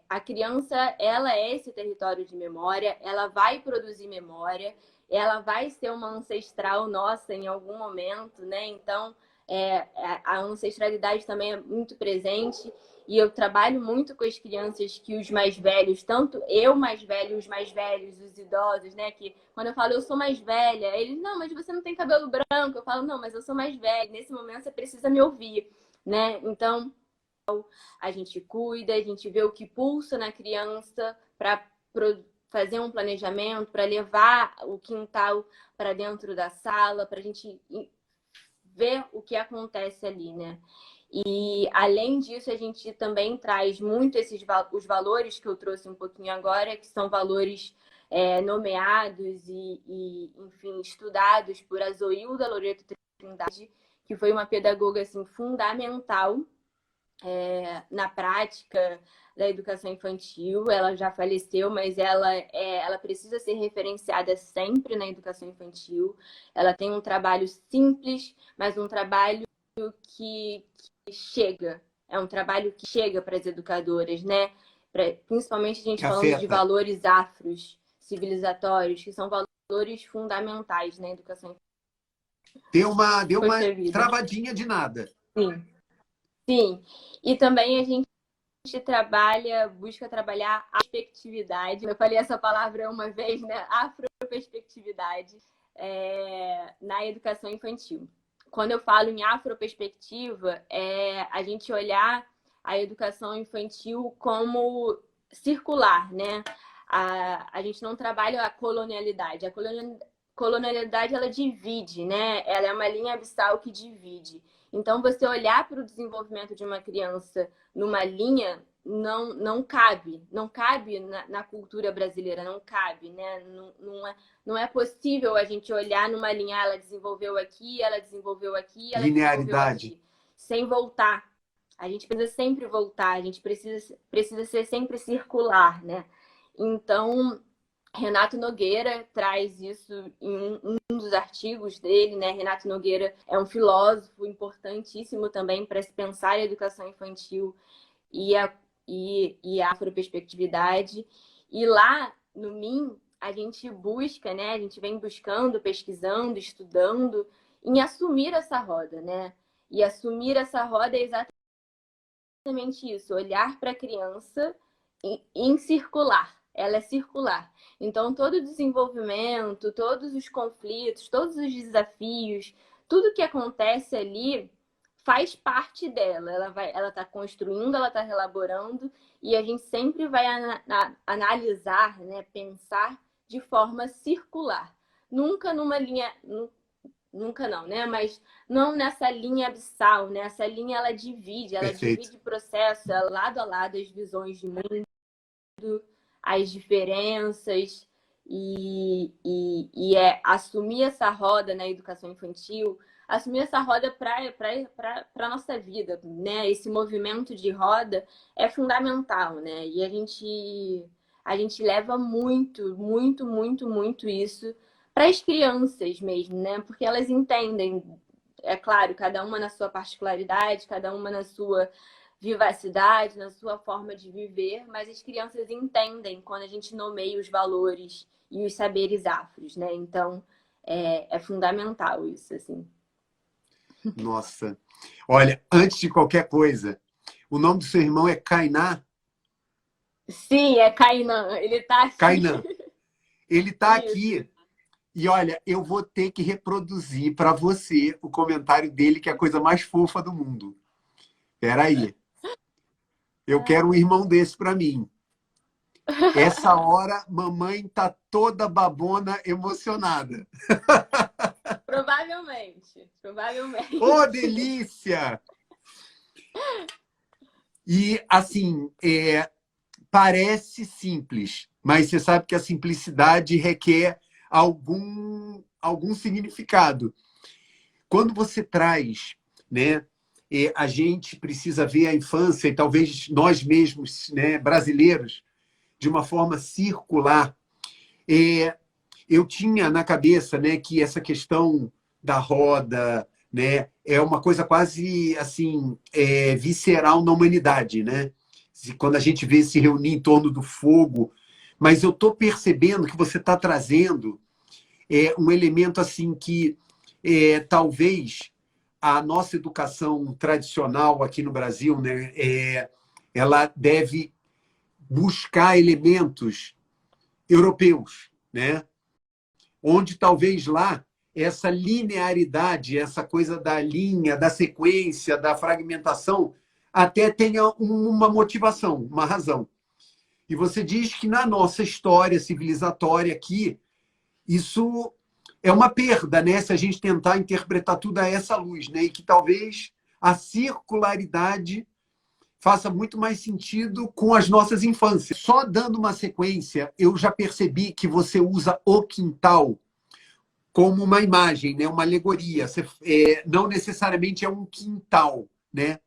a criança, ela é esse território de memória, ela vai produzir memória, ela vai ser uma ancestral nossa em algum momento, né? Então, a ancestralidade também é muito presente. E eu trabalho muito com as crianças que os mais velhos, tanto eu mais velho, os mais velhos, os idosos, né? Que quando eu falo eu sou mais velha, eles, não, mas você não tem cabelo branco. Eu falo, não, mas eu sou mais velha. Nesse momento você precisa me ouvir, né? Então, a gente cuida, a gente vê o que pulsa na criança para fazer um planejamento, para levar o quintal para dentro da sala, para a gente ver o que acontece ali, né? E, além disso, a gente também traz muito os valores que eu trouxe um pouquinho agora, que são valores nomeados enfim, estudados por Azoilda Loreto Trindade, que foi uma pedagoga assim, fundamental na prática da educação infantil. Ela já faleceu, mas ela precisa ser referenciada sempre na educação infantil. Ela tem um trabalho simples, mas um trabalho que chega. É um trabalho que chega para as educadoras, né? Principalmente a gente Que falando de afeta. valores afros, civilizatórios, que são valores fundamentais na educação. Deu uma Poxa vida. travadinha de nada. Sim, sim. E também a gente busca trabalhar a perspectividade. Eu falei essa palavra uma vez, né? Afroperspectividade na educação infantil. Quando eu falo em afroperspectiva, é a gente olhar a educação infantil como circular, né? A gente não trabalha a colonialidade. A colonialidade, ela divide, né? Ela é uma linha abissal que divide. Então, você olhar para o desenvolvimento de uma criança numa linha não cabe na cultura brasileira, não cabe, né? Não é possível a gente olhar numa linha, ela desenvolveu aqui, ela desenvolveu aqui, ela desenvolveu Linearidade. aqui, sem voltar. A gente precisa sempre voltar, a gente precisa ser sempre circular, né? Então, Renato Nogueira traz isso em um dos artigos dele, né? Renato Nogueira é um filósofo importantíssimo também para se pensar a educação infantil e a afroperspectividade. E lá no MIM, a gente busca, né? A gente vem buscando, pesquisando, estudando em assumir essa roda, né? E assumir essa roda é exatamente isso, olhar para a criança em circular. Ela é circular. Então, todo o desenvolvimento, todos os conflitos, todos os desafios, tudo que acontece ali faz parte dela. Ela está construindo, ela está elaborando, e a gente sempre vai analisar, né, pensar de forma circular. Nunca numa linha, nunca não, né? Mas não nessa linha abissal, né? Essa linha ela Perfeito. divide o processo, lado a lado as visões de mundo, as diferenças é assumir essa roda na educação infantil, assumir essa roda para a nossa vida, né? Esse movimento de roda é fundamental, né? E a gente leva muito, muito, muito, muito isso para as crianças mesmo, né? Porque elas entendem, é claro, cada uma na sua particularidade, cada uma na sua vivacidade, na sua forma de viver, mas as crianças entendem quando a gente nomeia os valores e os saberes afros, né? Então, é fundamental isso, assim. Nossa. Olha, antes de qualquer coisa, o nome do seu irmão é Kainá? Sim, é Kainan. Ele tá aqui. Kainan. Ele está Isso. aqui. E olha, eu vou ter que reproduzir para você o comentário dele, que é a coisa mais fofa do mundo. Espera aí. Eu quero um irmão desse para mim. Essa hora, mamãe tá toda babona, emocionada. Provavelmente. Ô, delícia! E, assim, parece simples, mas você sabe que a simplicidade requer algum significado. Quando você traz, né, a gente precisa ver a infância, e talvez nós mesmos, né, brasileiros, de uma forma circular. Eu tinha na cabeça, né, que essa questão da roda, né, é uma coisa quase assim visceral na humanidade, né? Quando a gente vê se reunir em torno do fogo, mas eu estou percebendo que você está trazendo um elemento assim que talvez a nossa educação tradicional aqui no Brasil, né, ela deve buscar elementos europeus, né? Onde talvez lá essa linearidade, essa coisa da linha, da sequência, da fragmentação, até tenha uma motivação, uma razão. E você diz que na nossa história civilizatória aqui, isso é uma perda, né? Se a gente tentar interpretar tudo a essa luz, né? E que talvez a circularidade faça muito mais sentido com as nossas infâncias. Só dando uma sequência, eu já percebi que você usa o quintal como uma imagem, né? Uma alegoria. Não necessariamente é um quintal, né?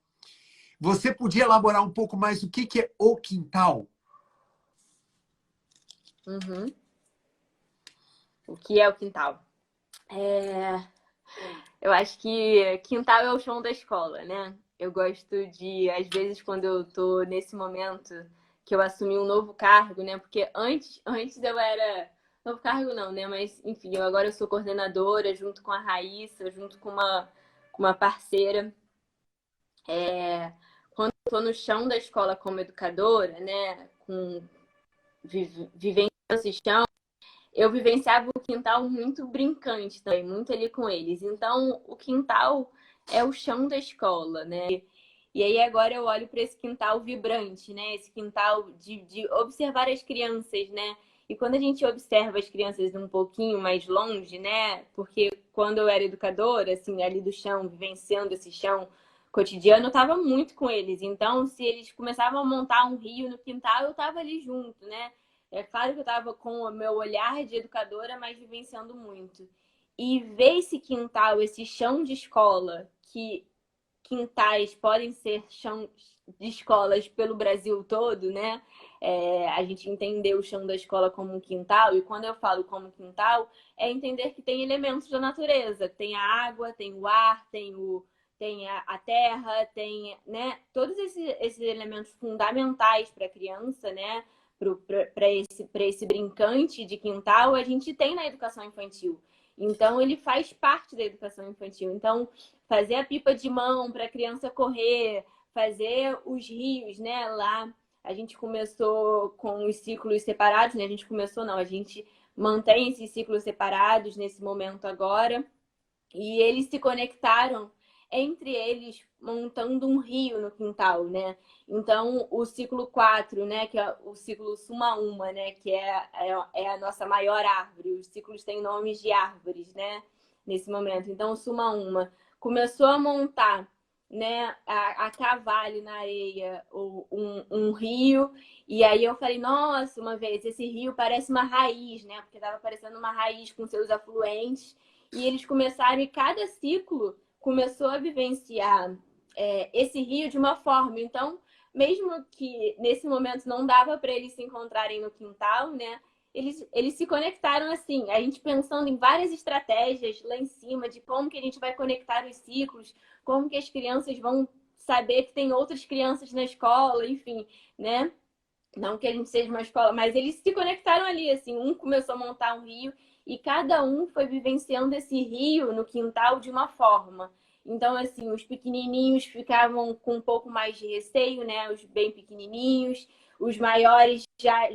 Você podia elaborar um pouco mais o que é o quintal? Uhum. O que é o quintal? Eu acho que quintal é o chão da escola, né? Eu gosto de, às vezes, quando eu tô nesse momento que eu assumi um novo cargo, né? Porque antes eu era. Novo cargo não, né? Mas, enfim, agora eu sou coordenadora junto com a Raíssa, junto com uma parceira. Quando eu tô no chão da escola como educadora, né? Vivenciando esse chão, eu vivenciava o quintal muito brincante também, muito ali com eles. Então, o quintal é o chão da escola, né? E aí agora eu olho para esse quintal vibrante, né? Esse quintal de observar as crianças, né? E quando a gente observa as crianças um pouquinho mais longe, né? Porque quando eu era educadora, assim, ali do chão, vivenciando esse chão cotidiano, eu estava muito com eles. Então, se eles começavam a montar um rio no quintal, eu estava ali junto, né? É claro que eu estava com o meu olhar de educadora, mas vivenciando muito. E ver esse quintal, esse chão de escola, que quintais podem ser chão de escolas pelo Brasil todo, né? A gente entender o chão da escola como um quintal, e quando eu falo como quintal, é entender que tem elementos da natureza, tem a água, tem o ar, tem a terra, tem, né, todos esses elementos fundamentais para a criança, né, para esse brincante de quintal, a gente tem na educação infantil. Então, ele faz parte da educação infantil. Então, fazer a pipa de mão para a criança correr, fazer os rios, né, lá. A gente começou com os ciclos separados, né? A gente começou, não, a gente mantém esses ciclos separados nesse momento agora. E eles se conectaram entre eles, montando um rio no quintal, né? Então, o ciclo 4, né, que é o ciclo Suma Uma, né, que é a nossa maior árvore. Os ciclos têm nomes de árvores, né, nesse momento. Então, o Suma Uma começou a montar, né, a cavalho na areia um rio, e aí eu falei, nossa, uma vez, esse rio parece uma raiz, né, porque estava parecendo uma raiz com seus afluentes, e eles começaram, e cada ciclo começou a vivenciar esse rio de uma forma. Então, mesmo que nesse momento não dava para eles se encontrarem no quintal, né? Eles se conectaram assim, a gente pensando em várias estratégias lá em cima de como que a gente vai conectar os ciclos, como que as crianças vão saber que tem outras crianças na escola, enfim, né? Não que a gente seja uma escola, mas eles se conectaram ali, assim, um começou a montar um rio e cada um foi vivenciando esse rio no quintal de uma forma. Então, assim, os pequenininhos ficavam com um pouco mais de receio, né? Os bem pequenininhos, os maiores já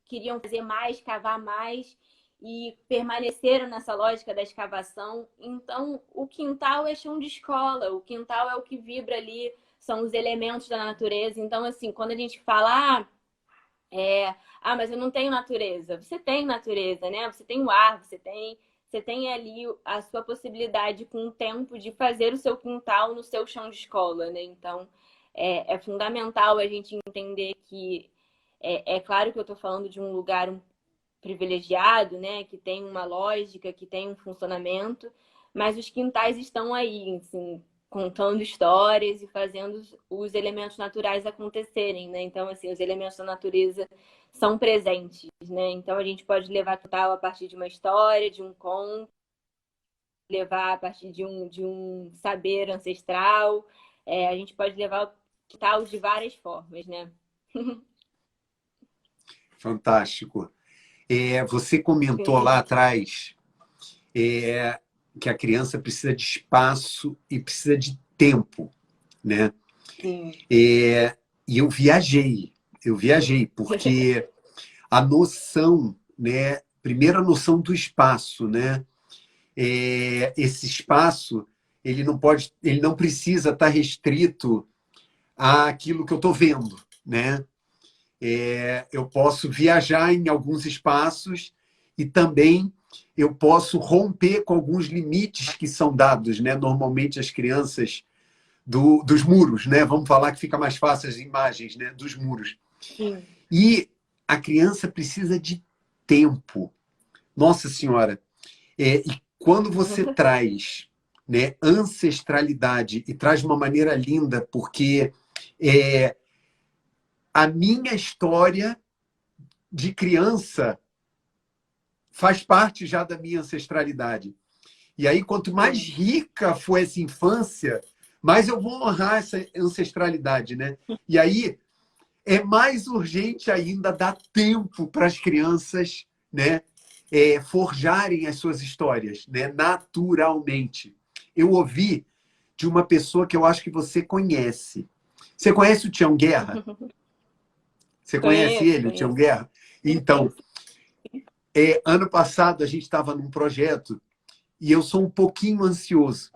queriam fazer mais, cavar mais e permaneceram nessa lógica da escavação. Então, o quintal é chão de escola, o quintal é o que vibra ali, são os elementos da natureza. Então, assim, quando a gente fala, mas eu não tenho natureza. Você tem natureza, né? Você tem o ar, você tem ali a sua possibilidade com o tempo de fazer o seu quintal no seu chão de escola, né? Então, é fundamental a gente entender que É claro que eu estou falando de um lugar privilegiado, né, que tem uma lógica, que tem um funcionamento, mas os quintais estão aí, assim, contando histórias e fazendo os elementos naturais acontecerem, né? Então, assim, os elementos da natureza são presentes, né? Então, a gente pode levar quintal a partir de uma história, de um conto, levar a partir de um saber ancestral, a gente pode levar o quintal de várias formas, né? Fantástico. Você comentou lá Sim, atrás que a criança precisa de espaço e precisa de tempo, né? sim. E eu viajei, porque a noção, né? Primeiro a noção do espaço, né? Esse espaço ele não precisa estar restrito àquilo que eu estou vendo, né? Eu posso viajar em alguns espaços e também eu posso romper com alguns limites que são dados, né? Normalmente as crianças dos muros, né? Vamos falar que fica mais fácil as imagens, né? Dos muros. Sim. E a criança precisa de tempo. Nossa Senhora, e quando você traz, né, ancestralidade e traz de uma maneira linda, porque é, a minha história de criança faz parte já da minha ancestralidade. E aí, quanto mais Sim. rica for essa infância, mais eu vou honrar essa ancestralidade, né? E aí é mais urgente ainda dar tempo para as crianças, né, forjarem as suas histórias, né, naturalmente. Eu ouvi de uma pessoa que eu acho que você conhece. Você conhece o Tião Guerra? Você conhece Conheço, ele, o Tião conheço. Guerra? Então, Conheço. ano passado a gente estava num projeto e eu sou um pouquinho ansioso.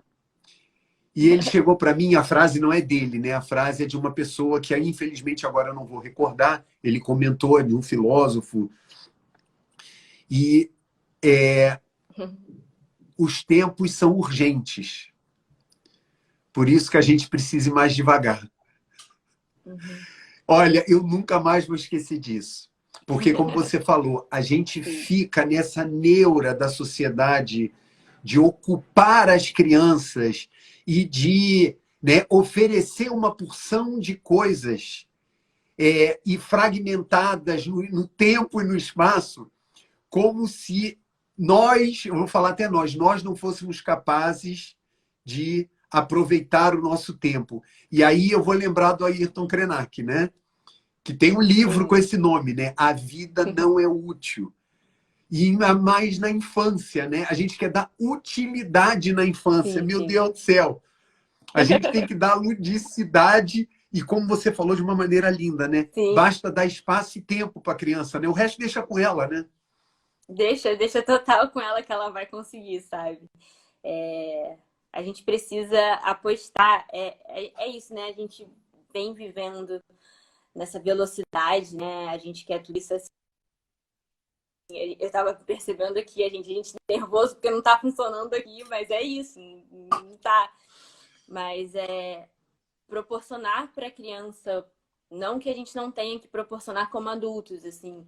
E ele chegou para mim, a frase não é dele, né? A frase é de uma pessoa que, infelizmente, agora eu não vou recordar. Ele comentou de um filósofo. E os tempos são urgentes. Por isso que a gente precisa ir mais devagar. Uhum. Olha, eu nunca mais vou esquecer disso. Porque, como você falou, a gente Sim, fica nessa neura da sociedade de ocupar as crianças e de, né, oferecer uma porção de coisas e fragmentadas no tempo e no espaço, como se nós, eu vou falar até nós não fôssemos capazes de aproveitar o nosso tempo. E aí eu vou lembrar do Ayrton Krenak, né? Que tem um livro com sim. esse nome, né? A vida não é útil. E ainda mais na infância, né? A gente quer dar utilidade na infância. Sim, Meu sim. Deus do céu! A gente tem que dar ludicidade e, como você falou de uma maneira linda, né? Sim. Basta dar espaço e tempo para a criança, né? O resto deixa com ela, né? Deixa total com ela que ela vai conseguir, sabe? A gente precisa apostar. É isso, né? A gente vem vivendo nessa velocidade, né? A gente quer tudo isso assim. Eu tava percebendo aqui, a gente tá nervoso porque não tá funcionando aqui, mas é isso, não tá. Mas proporcionar para a criança, não que a gente não tenha que proporcionar como adultos, assim,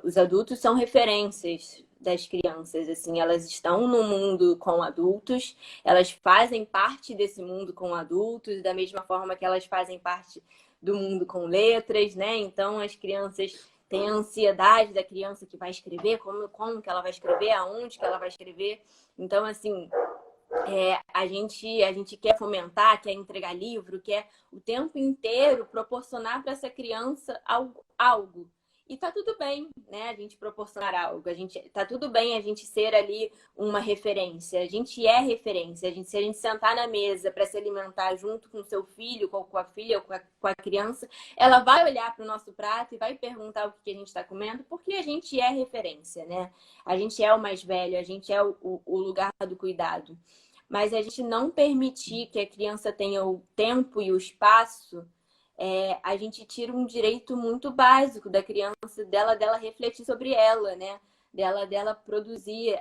os adultos são referências das crianças, assim, elas estão no mundo com adultos, elas fazem parte desse mundo com adultos, da mesma forma que elas fazem parte do mundo com letras, né? Então as crianças têm a ansiedade da criança que vai escrever, como que ela vai escrever, aonde que ela vai escrever. Então, assim, a gente quer fomentar, quer entregar livro, quer o tempo inteiro proporcionar para essa criança algo. E tá tudo bem, né? A gente proporcionar algo. Tá tudo bem a gente ser ali uma referência. A gente é referência. Se a gente sentar na mesa para se alimentar junto com o seu filho, com a filha, com a criança, ela vai olhar para o nosso prato e vai perguntar o que a gente está comendo, porque a gente é referência, né? A gente é o mais velho, a gente é o lugar do cuidado. Mas a gente não permitir que a criança tenha o tempo e o espaço, a gente tira um direito muito básico da criança, dela refletir sobre ela, né? Dela produzir,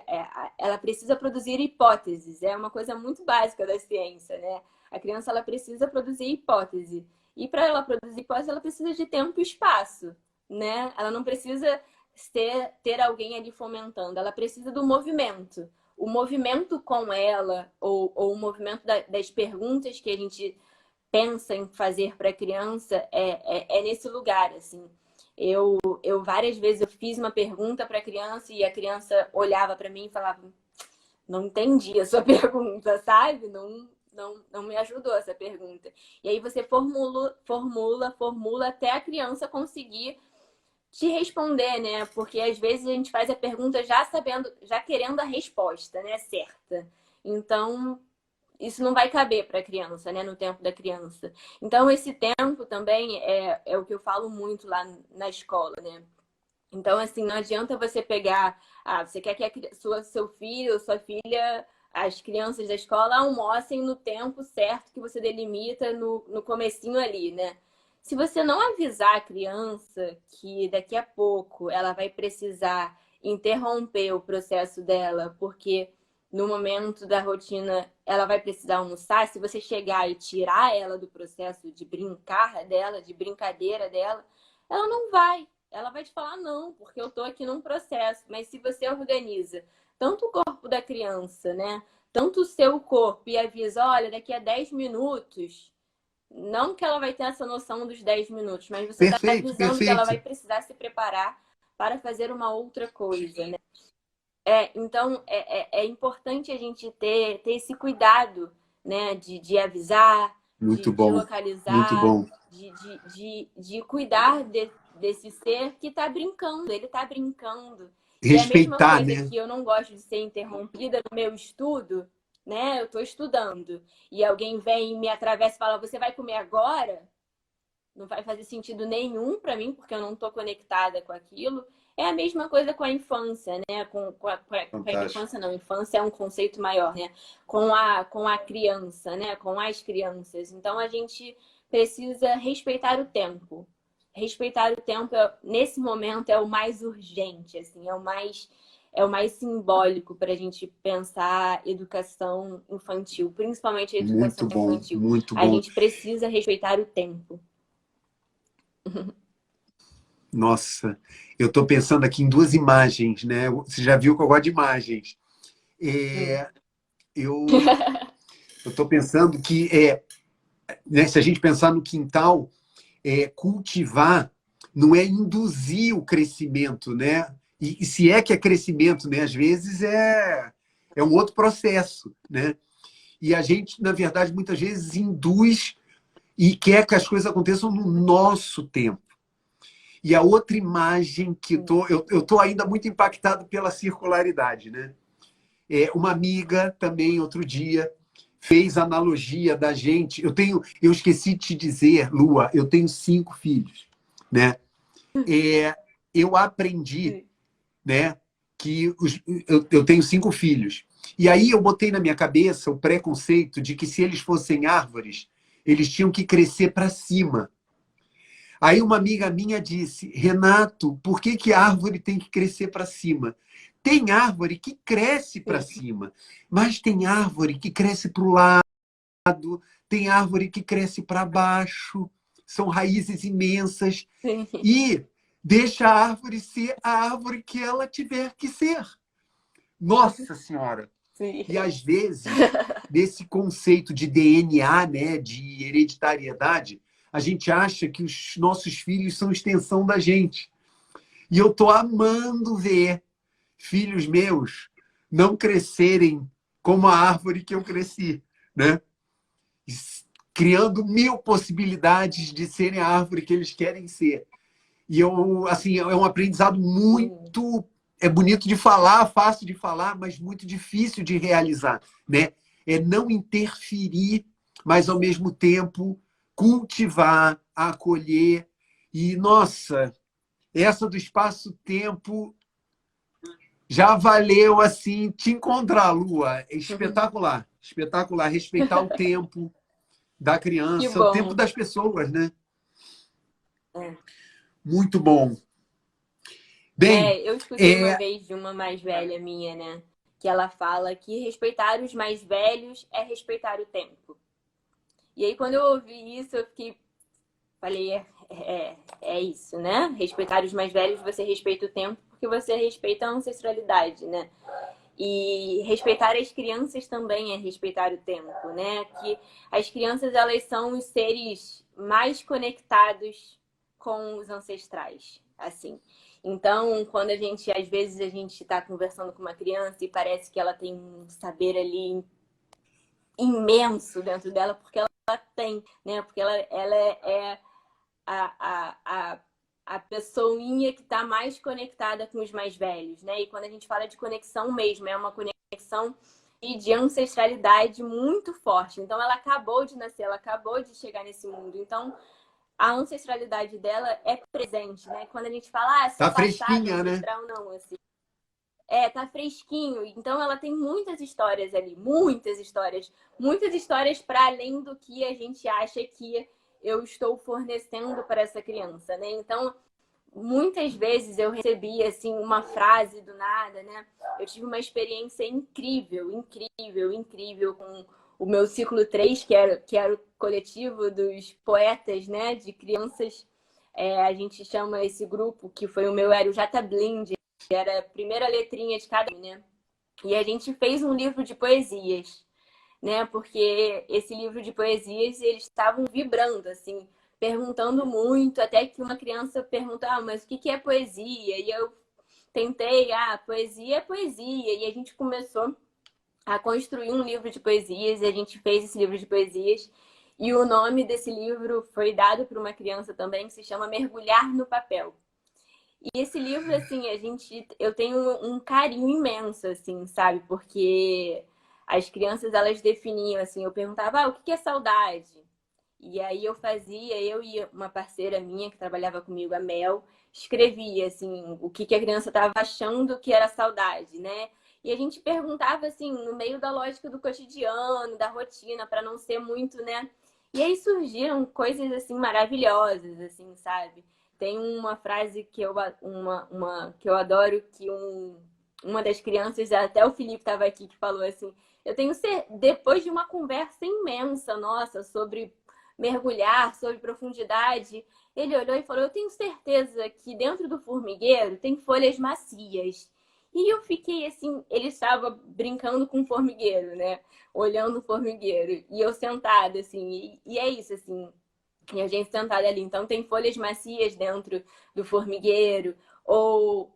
ela precisa produzir hipóteses, é uma coisa muito básica da ciência, né? A criança ela precisa produzir hipótese. E para ela produzir posse, ela precisa de tempo e espaço, né? Ela não precisa ter alguém ali fomentando, ela precisa do movimento. O movimento com ela, ou o movimento das perguntas que a gente pensa em fazer para a criança é nesse lugar, assim. Eu várias vezes eu fiz uma pergunta para a criança e a criança olhava para mim e falava: não entendi a sua pergunta, sabe? Não me ajudou essa pergunta. E aí você formula até a criança conseguir te responder, né? Porque às vezes a gente faz a pergunta já sabendo, já querendo a resposta, né? Certa. Então, isso não vai caber para a criança, né? No tempo da criança. Então, esse tempo também é o que eu falo muito lá na escola, né? Então, assim, não adianta você pegar... você quer que seu filho ou sua filha, as crianças da escola, almocem no tempo certo que você delimita no comecinho ali, né? Se você não avisar a criança que daqui a pouco ela vai precisar interromper o processo dela, porque no momento da rotina ela vai precisar almoçar, se você chegar e tirar ela do processo de brincar dela, de brincadeira dela, ela não vai. Ela vai te falar não, porque eu tô aqui num processo. Mas se você organiza tanto o corpo da criança, né? Tanto o seu corpo e avisa, olha, daqui a 10 minutos, não que ela vai ter essa noção dos 10 minutos, mas você está Perfeito, avisando que ela vai perfeito. precisar se preparar para fazer uma outra coisa, né? Então, é importante a gente ter esse cuidado, né? De avisar, Muito de bom, muito localizar, bom. de cuidar desse ser que está brincando, ele está brincando. E a mesma Respeitar, coisa né? que eu não gosto de ser interrompida no meu estudo, né? Eu estou estudando e alguém vem e me atravessa e fala: você vai comer agora? Não vai fazer sentido nenhum para mim, porque eu não estou conectada com aquilo. É a mesma coisa com a infância, né? Com a Fantástico. infância, não, infância é um conceito maior, né? Com a criança, né? Com as crianças. Então a gente precisa respeitar o tempo. Respeitar o tempo, nesse momento, é o mais urgente, assim, é o mais simbólico para a gente pensar educação infantil, principalmente a educação Muito bom, infantil. muito A bom. gente precisa respeitar o tempo. Nossa, eu estou pensando aqui em duas imagens, né? Você já viu que eu gosto de imagens. Hum. É, eu estou pensando que, né, se a gente pensar no quintal, cultivar não é induzir o crescimento, né? E se é que é crescimento, né? Às vezes é um outro processo, né? E a gente, na verdade, muitas vezes induz e quer que as coisas aconteçam no nosso tempo. E a outra imagem que eu tô ainda muito impactado pela circularidade, né? Uma amiga também outro dia fez analogia da gente. Eu esqueci de te dizer, Lua, eu tenho 5 filhos, né? Eu aprendi, né, que eu tenho 5 filhos. E aí eu botei na minha cabeça o preconceito de que se eles fossem árvores, eles tinham que crescer para cima. Aí uma amiga minha disse: Renato, por que que a árvore tem que crescer para cima? Tem árvore que cresce para Sim, cima, mas tem árvore que cresce para o lado, tem árvore que cresce para baixo, são raízes imensas. sim, E deixa a árvore ser a árvore que ela tiver que ser. Nossa Senhora! sim. E às vezes, nesse conceito de DNA, né, de hereditariedade, a gente acha que os nossos filhos são extensão da gente. E eu estou amando ver filhos meus não crescerem como a árvore que eu cresci, né? Criando 1000 possibilidades de serem a árvore que eles querem ser. E assim, é um aprendizado Sim. muito bonito de falar, fácil de falar, mas muito difícil de realizar, né? É não interferir, mas ao mesmo tempo cultivar, acolher. E nossa, essa do espaço-tempo já valeu assim te encontrar, Lua. É espetacular, espetacular. Respeitar o tempo da Que criança, o tempo bom. das pessoas, né? É. Muito bom. Bem, Eu escutei uma é, vez de uma mais velha minha, né? Que ela fala que respeitar os mais velhos é respeitar o tempo. E aí, quando eu ouvi isso, eu fiquei falei, é isso, né? Respeitar os mais velhos, você respeita o tempo, porque você respeita a ancestralidade, né? E respeitar as crianças também é respeitar o tempo, né? Que as crianças, elas são os seres mais conectados com os ancestrais, assim. Então, quando às vezes a gente está conversando com uma criança e parece que ela tem um saber ali imenso dentro dela, porque ela tem, né? Porque ela é a pessoinha que está mais conectada com os mais velhos, né? E quando a gente fala de conexão mesmo, é uma conexão de ancestralidade muito forte. Então, ela acabou de nascer, ela acabou de chegar nesse mundo. Então, a ancestralidade dela é presente, né? Quando a gente fala, seu Tá passado fresquinha, né? ancestral, não, assim. Tá fresquinho. Então, ela tem muitas histórias ali, muitas histórias para além do que a gente acha que eu estou fornecendo para essa criança, né? Então, muitas vezes eu recebi assim uma frase do nada, né? Eu tive uma experiência incrível, incrível, incrível com o meu ciclo 3, que era o coletivo dos poetas, né, de crianças. A gente chama esse grupo, que foi o meu, era o Jata Blind, que era a primeira letrinha de cada um, né? E a gente fez um livro de poesias, né? Porque esse livro de poesias, eles estavam vibrando, assim, perguntando muito, até que uma criança perguntou, mas o que é poesia? E eu tentei, poesia é poesia. E a gente começou a construir um livro de poesias, e a gente fez esse livro de poesias. E o nome desse livro foi dado por uma criança também, que se chama Mergulhar no Papel. E esse livro, assim, eu tenho um carinho imenso, assim, sabe? Porque as crianças, elas definiam, assim, eu perguntava, o que é saudade? E aí eu e uma parceira minha que trabalhava comigo, a Mel, escrevia, assim, o que a criança estava achando que era saudade, né? E a gente perguntava, assim, no meio da lógica do cotidiano, da rotina, para não ser muito, né? E aí surgiram coisas, assim, maravilhosas, assim, sabe? Tem uma frase que que eu adoro, que uma das crianças, até o Felipe estava aqui, que falou assim, depois de uma conversa imensa, nossa, sobre mergulhar, sobre profundidade, ele olhou e falou, eu tenho certeza que dentro do formigueiro tem folhas macias. E eu fiquei assim, ele estava brincando com o formigueiro, né? Olhando o formigueiro. E eu sentada, assim, e é isso, assim, e a gente sentada ali. Então, tem folhas macias dentro do formigueiro.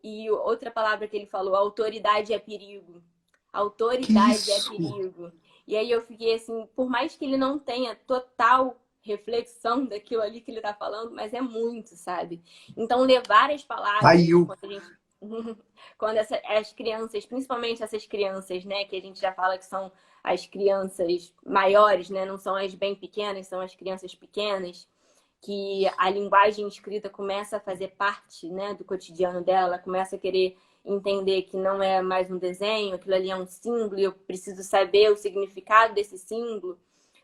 E outra palavra que ele falou, autoridade é perigo. Que Autoridade é isso? perigo. E aí eu fiquei assim, por mais que ele não tenha total reflexão daquilo ali que ele tá falando, mas é muito, sabe? Então, levar as palavras, Caiu. quando a gente... quando as crianças, principalmente essas crianças, né, que a gente já fala que são as crianças maiores, né? Não são as bem pequenas, são as crianças pequenas, que a linguagem escrita começa a fazer parte, né, do cotidiano dela, começa a querer entender que não é mais um desenho, aquilo ali é um símbolo, e eu preciso saber o significado desse símbolo.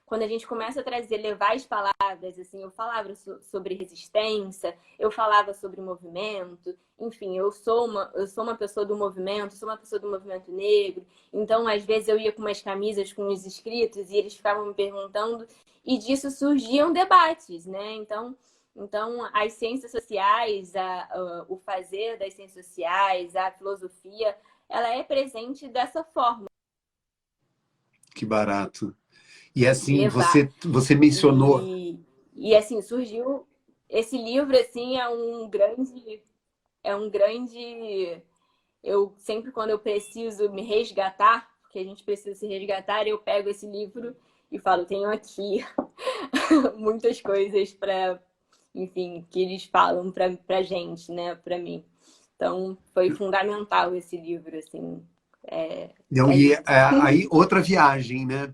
Quando a gente começa a levar as palavras, assim, eu falava sobre resistência, eu falava sobre movimento, enfim, eu sou uma pessoa do movimento, sou uma pessoa do movimento negro, então às vezes eu ia com umas camisas com os escritos e eles ficavam me perguntando, e disso surgiam debates, né? Então as ciências sociais, o fazer das ciências sociais, a filosofia, ela é presente dessa forma. Que barato. E assim, Levar. você mencionou. E assim, surgiu esse livro, assim, é um grande, eu sempre quando eu preciso me resgatar, porque a gente precisa se resgatar, eu pego esse livro e falo, tenho aqui muitas coisas para, enfim, que eles falam pra gente, né, pra mim. Então, foi fundamental esse livro, assim, Não, é e isso. aí, outra viagem, né?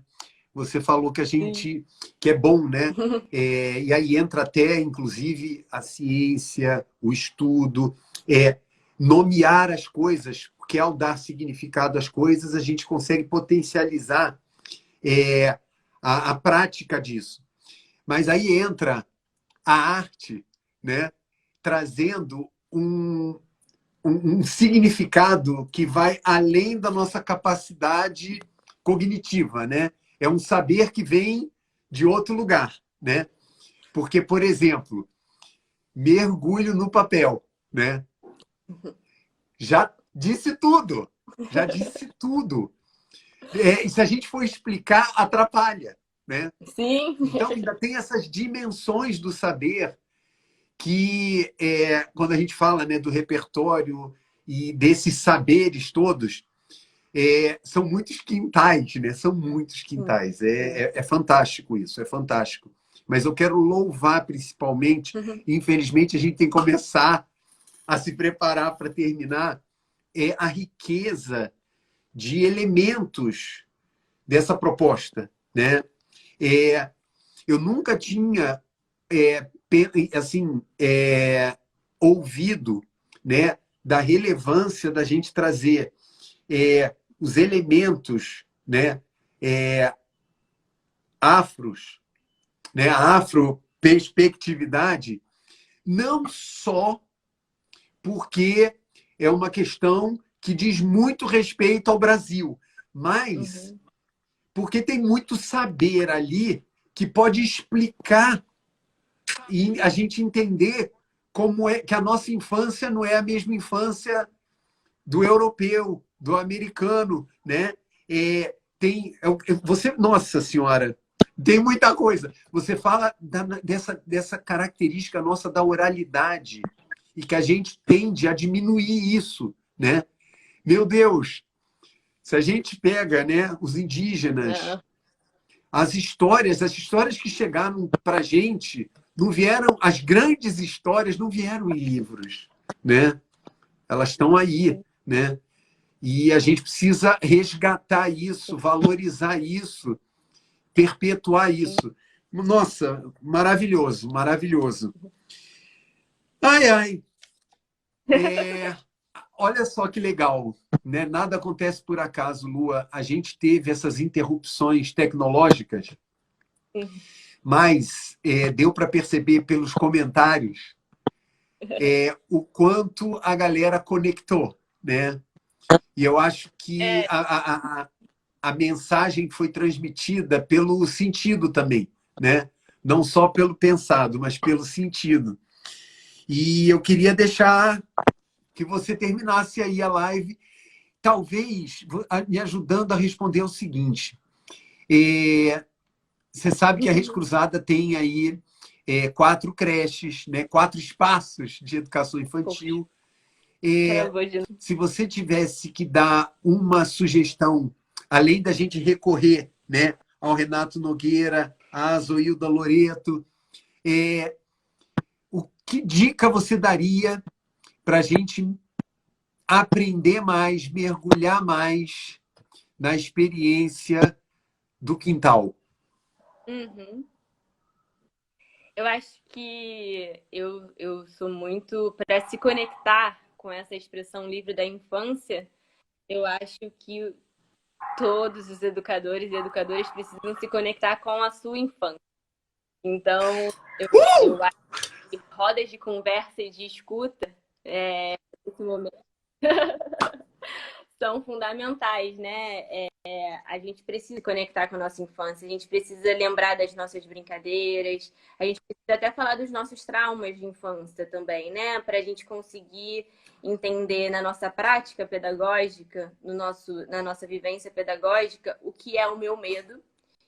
Você falou que a Sim. gente, que é bom, né? E aí entra até, inclusive, a ciência, o estudo, nomear as coisas, porque ao dar significado às coisas, a gente consegue potencializar a prática disso. Mas aí entra a arte, né? Trazendo um significado que vai além da nossa capacidade cognitiva, né? É um saber que vem de outro lugar, né? Porque, por exemplo, mergulho no papel, né? Já disse tudo. Já disse tudo. E se a gente for explicar, atrapalha, né? Sim. Então, ainda tem essas dimensões do saber que, quando a gente fala, né, do repertório e desses saberes todos, são muitos quintais, né? São muitos quintais. É fantástico isso, é fantástico. Mas eu quero louvar principalmente, infelizmente a gente tem que começar a se preparar para terminar, a riqueza de elementos dessa proposta, né? Eu nunca tinha assim ouvido, né, da relevância da gente trazer os elementos, né, afros, né, a afroperspectividade, não só porque é uma questão que diz muito respeito ao Brasil, mas porque tem muito saber ali que pode explicar e a gente entender como é que a nossa infância não é a mesma infância do europeu, do americano, né? Você, nossa senhora, tem muita coisa. Você fala dessa característica nossa da oralidade e que a gente tende a diminuir isso, né? Meu Deus, se a gente pega, né, os indígenas, as histórias que chegaram para a gente não vieram, as grandes histórias não vieram em livros, né? Elas estão aí, né? E a gente precisa resgatar isso, valorizar isso, perpetuar isso. Nossa, maravilhoso, maravilhoso. Ai, ai. Olha só que legal, né? Nada acontece por acaso, Lua. A gente teve essas interrupções tecnológicas, mas deu para perceber pelos comentários o quanto a galera conectou, né? E eu acho que a mensagem foi transmitida pelo sentido também, né? Não só pelo pensado, mas pelo sentido. E eu queria deixar que você terminasse aí a live, talvez me ajudando a responder o seguinte. Você sabe que a Rede Cruzada tem aí 4 creches, né? 4 espaços de educação infantil. Se você tivesse que dar uma sugestão, além da gente recorrer, né, ao Renato Nogueira, à Zoilda Loreto, que dica você daria para a gente aprender mais, mergulhar mais na experiência do quintal? Eu acho que eu sou muito para se conectar com essa expressão livre da infância. Eu acho que todos os educadores e educadoras precisam se conectar com a sua infância. Então, eu acho que rodas de conversa e de escuta nesse momento são fundamentais, né? A gente precisa conectar com a nossa infância, a gente precisa lembrar das nossas brincadeiras, a gente precisa até falar dos nossos traumas de infância também, né? Para a gente conseguir entender na nossa prática pedagógica, na nossa vivência pedagógica, o que é o meu medo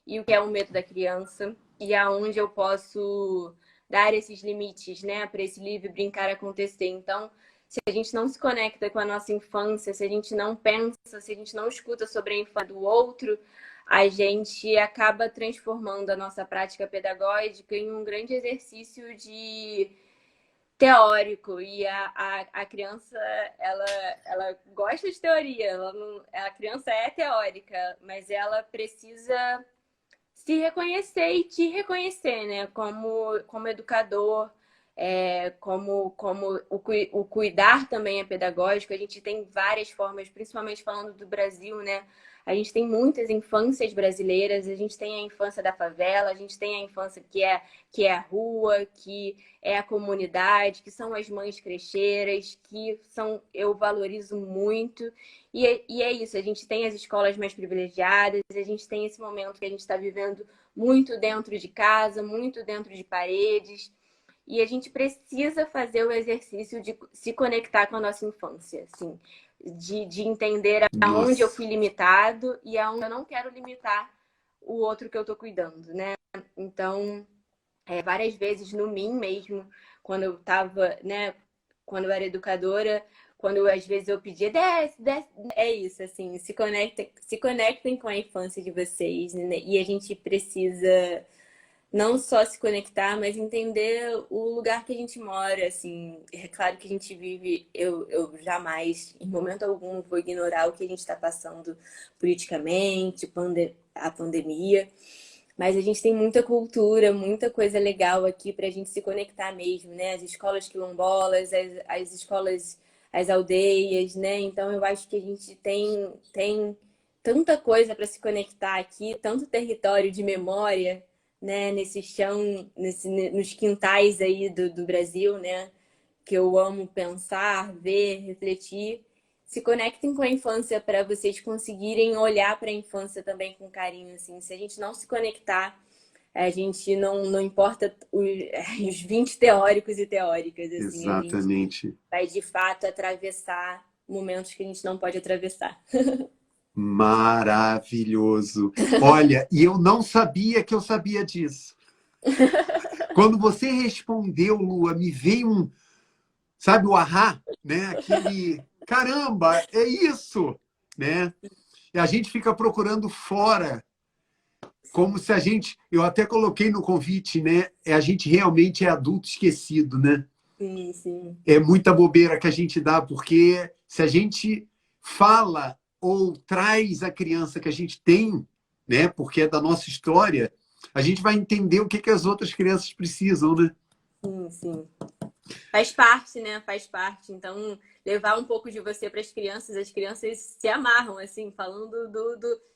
e o que é o medo da criança e aonde eu posso dar esses limites, né? Para esse livre brincar acontecer. Então, se a gente não se conecta com a nossa infância, se a gente não pensa, se a gente não escuta sobre a infância do outro, a gente acaba transformando a nossa prática pedagógica em um grande exercício de teórico. E a criança, ela gosta de teoria, a criança é teórica, mas ela precisa se reconhecer e te reconhecer, né? Como educador, como o cuidar também é pedagógico. A gente tem várias formas, principalmente falando do Brasil, né? A gente tem muitas infâncias brasileiras, a gente tem a infância da favela, a gente tem a infância que é a rua, que é a comunidade, que são as mães crecheiras, que são, eu valorizo muito. E é isso, a gente tem as escolas mais privilegiadas, a gente tem esse momento que a gente está vivendo muito dentro de casa, muito dentro de paredes. E a gente precisa fazer o exercício de se conectar com a nossa infância, assim, de entender aonde eu Nossa. fui limitado e aonde eu não quero limitar o outro que eu tô cuidando, né? Então, várias vezes no mim mesmo, quando eu tava, né, quando eu era educadora, quando às vezes eu pedia, desce, desce, é isso, assim, se conectem com a infância de vocês, né? E a gente precisa não só se conectar, mas entender o lugar que a gente mora, assim. É claro que a gente vive, eu jamais, em momento algum, vou ignorar o que a gente está passando politicamente, a pandemia, mas a gente tem muita cultura, muita coisa legal aqui para a gente se conectar mesmo, né? As escolas quilombolas, as escolas, as aldeias, né? Então eu acho que a gente tem tanta coisa para se conectar aqui, tanto território de memória, né, nesse chão, nos quintais aí do Brasil, né, que eu amo pensar, ver, refletir. Se conectem com a infância para vocês conseguirem olhar para a infância também com carinho, assim. Se a gente não se conectar, a gente não importa os 20 teóricos e teóricas, assim, a gente Exatamente. vai de fato atravessar momentos que a gente não pode atravessar. Maravilhoso. Olha, e eu não sabia que eu sabia disso. Quando você respondeu, Lua, me veio um, sabe, o ahá, né? Aquele, caramba, é isso, né? E a gente fica procurando fora, como se a gente, eu até coloquei no convite, né? A gente realmente é adulto esquecido, né? Sim, sim. É muita bobeira que a gente dá, porque se a gente fala ou traz a criança que a gente tem, né? Porque é da nossa história, a gente vai entender o que, que as outras crianças precisam, né? Sim, sim. Faz parte, né? Faz parte. Então, levar um pouco de você para as crianças se amarram, assim, falando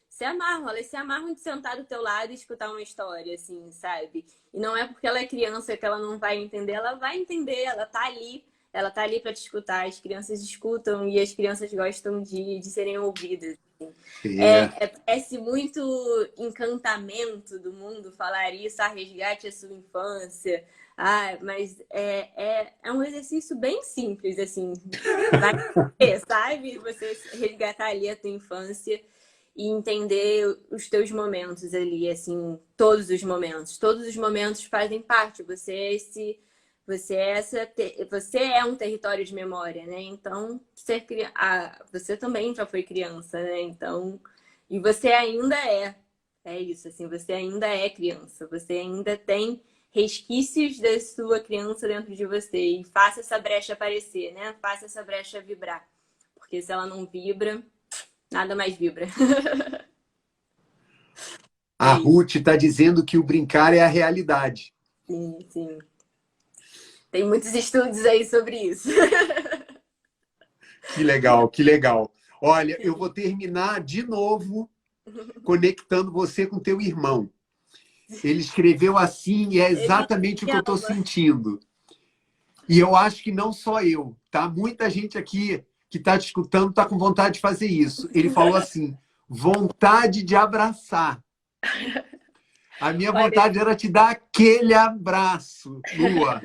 se amarram, elas se amarram de sentar do teu lado e escutar uma história, assim, sabe? E não é porque ela é criança que ela não vai entender, ela vai entender, ela tá ali para te escutar, as crianças escutam e as crianças gostam de serem ouvidas. É. Parece muito encantamento do mundo falar isso, resgate a sua infância. Mas é um exercício bem simples, assim. Vai ter, sabe? Você resgatar ali a tua infância e entender os teus momentos ali, assim, todos os momentos. Todos os momentos fazem parte. Você é um território de memória, né? Então, você também já foi criança, né? Então, e você ainda é isso, assim, você ainda é criança, você ainda tem resquícios da sua criança dentro de você e faça essa brecha aparecer, né? Faça essa brecha vibrar, porque se ela não vibra, nada mais vibra. A É isso. Ruth está dizendo que o brincar é a realidade. Sim, sim. Tem muitos estudos aí sobre isso. Que legal, que legal. Olha, eu vou terminar de novo conectando você com teu irmão. Ele escreveu assim e é Ele exatamente o me que eu estou ama. sentindo. E eu acho que não só eu, tá? Muita gente aqui que está te escutando está com vontade de fazer isso. Ele falou assim: vontade de abraçar. A minha Olha, vontade era te dar aquele abraço, Lua.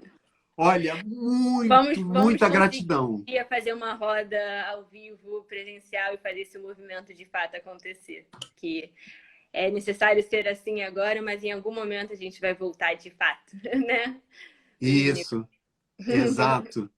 Olha, vamos muita conseguir gratidão. fazer uma roda ao vivo, presencial e fazer esse movimento de fato acontecer. Que é necessário ser assim agora, mas em algum momento a gente vai voltar de fato, né? Isso, exato.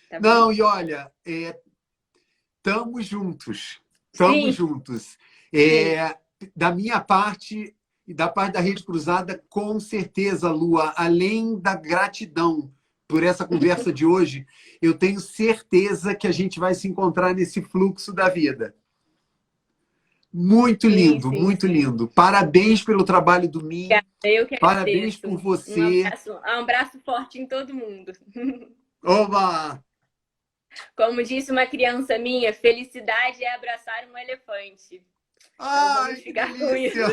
Tá bom? Não, e olha, estamos juntos. Estamos Sim, juntos. sim. Da minha parte e da parte da Rede Cruzada, com certeza, Lua, além da gratidão por essa conversa de hoje, eu tenho certeza que a gente vai se encontrar nesse fluxo da vida. Muito Sim, lindo, sim, muito sim. lindo. Parabéns pelo trabalho do Mim. Eu que Parabéns por agradeço. você. Um abraço forte em todo mundo. Oba! Como disse uma criança minha, felicidade é abraçar um elefante. Então Ai, vamos que ficar com isso. delícia!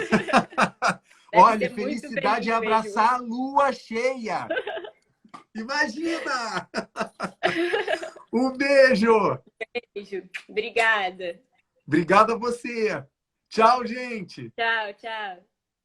Deve Olha, ser muito felicidade feliz é abraçar a mesmo. lua cheia. Imagina! Um beijo! Beijo. Obrigada. Obrigado a você. Tchau, gente. Tchau, tchau.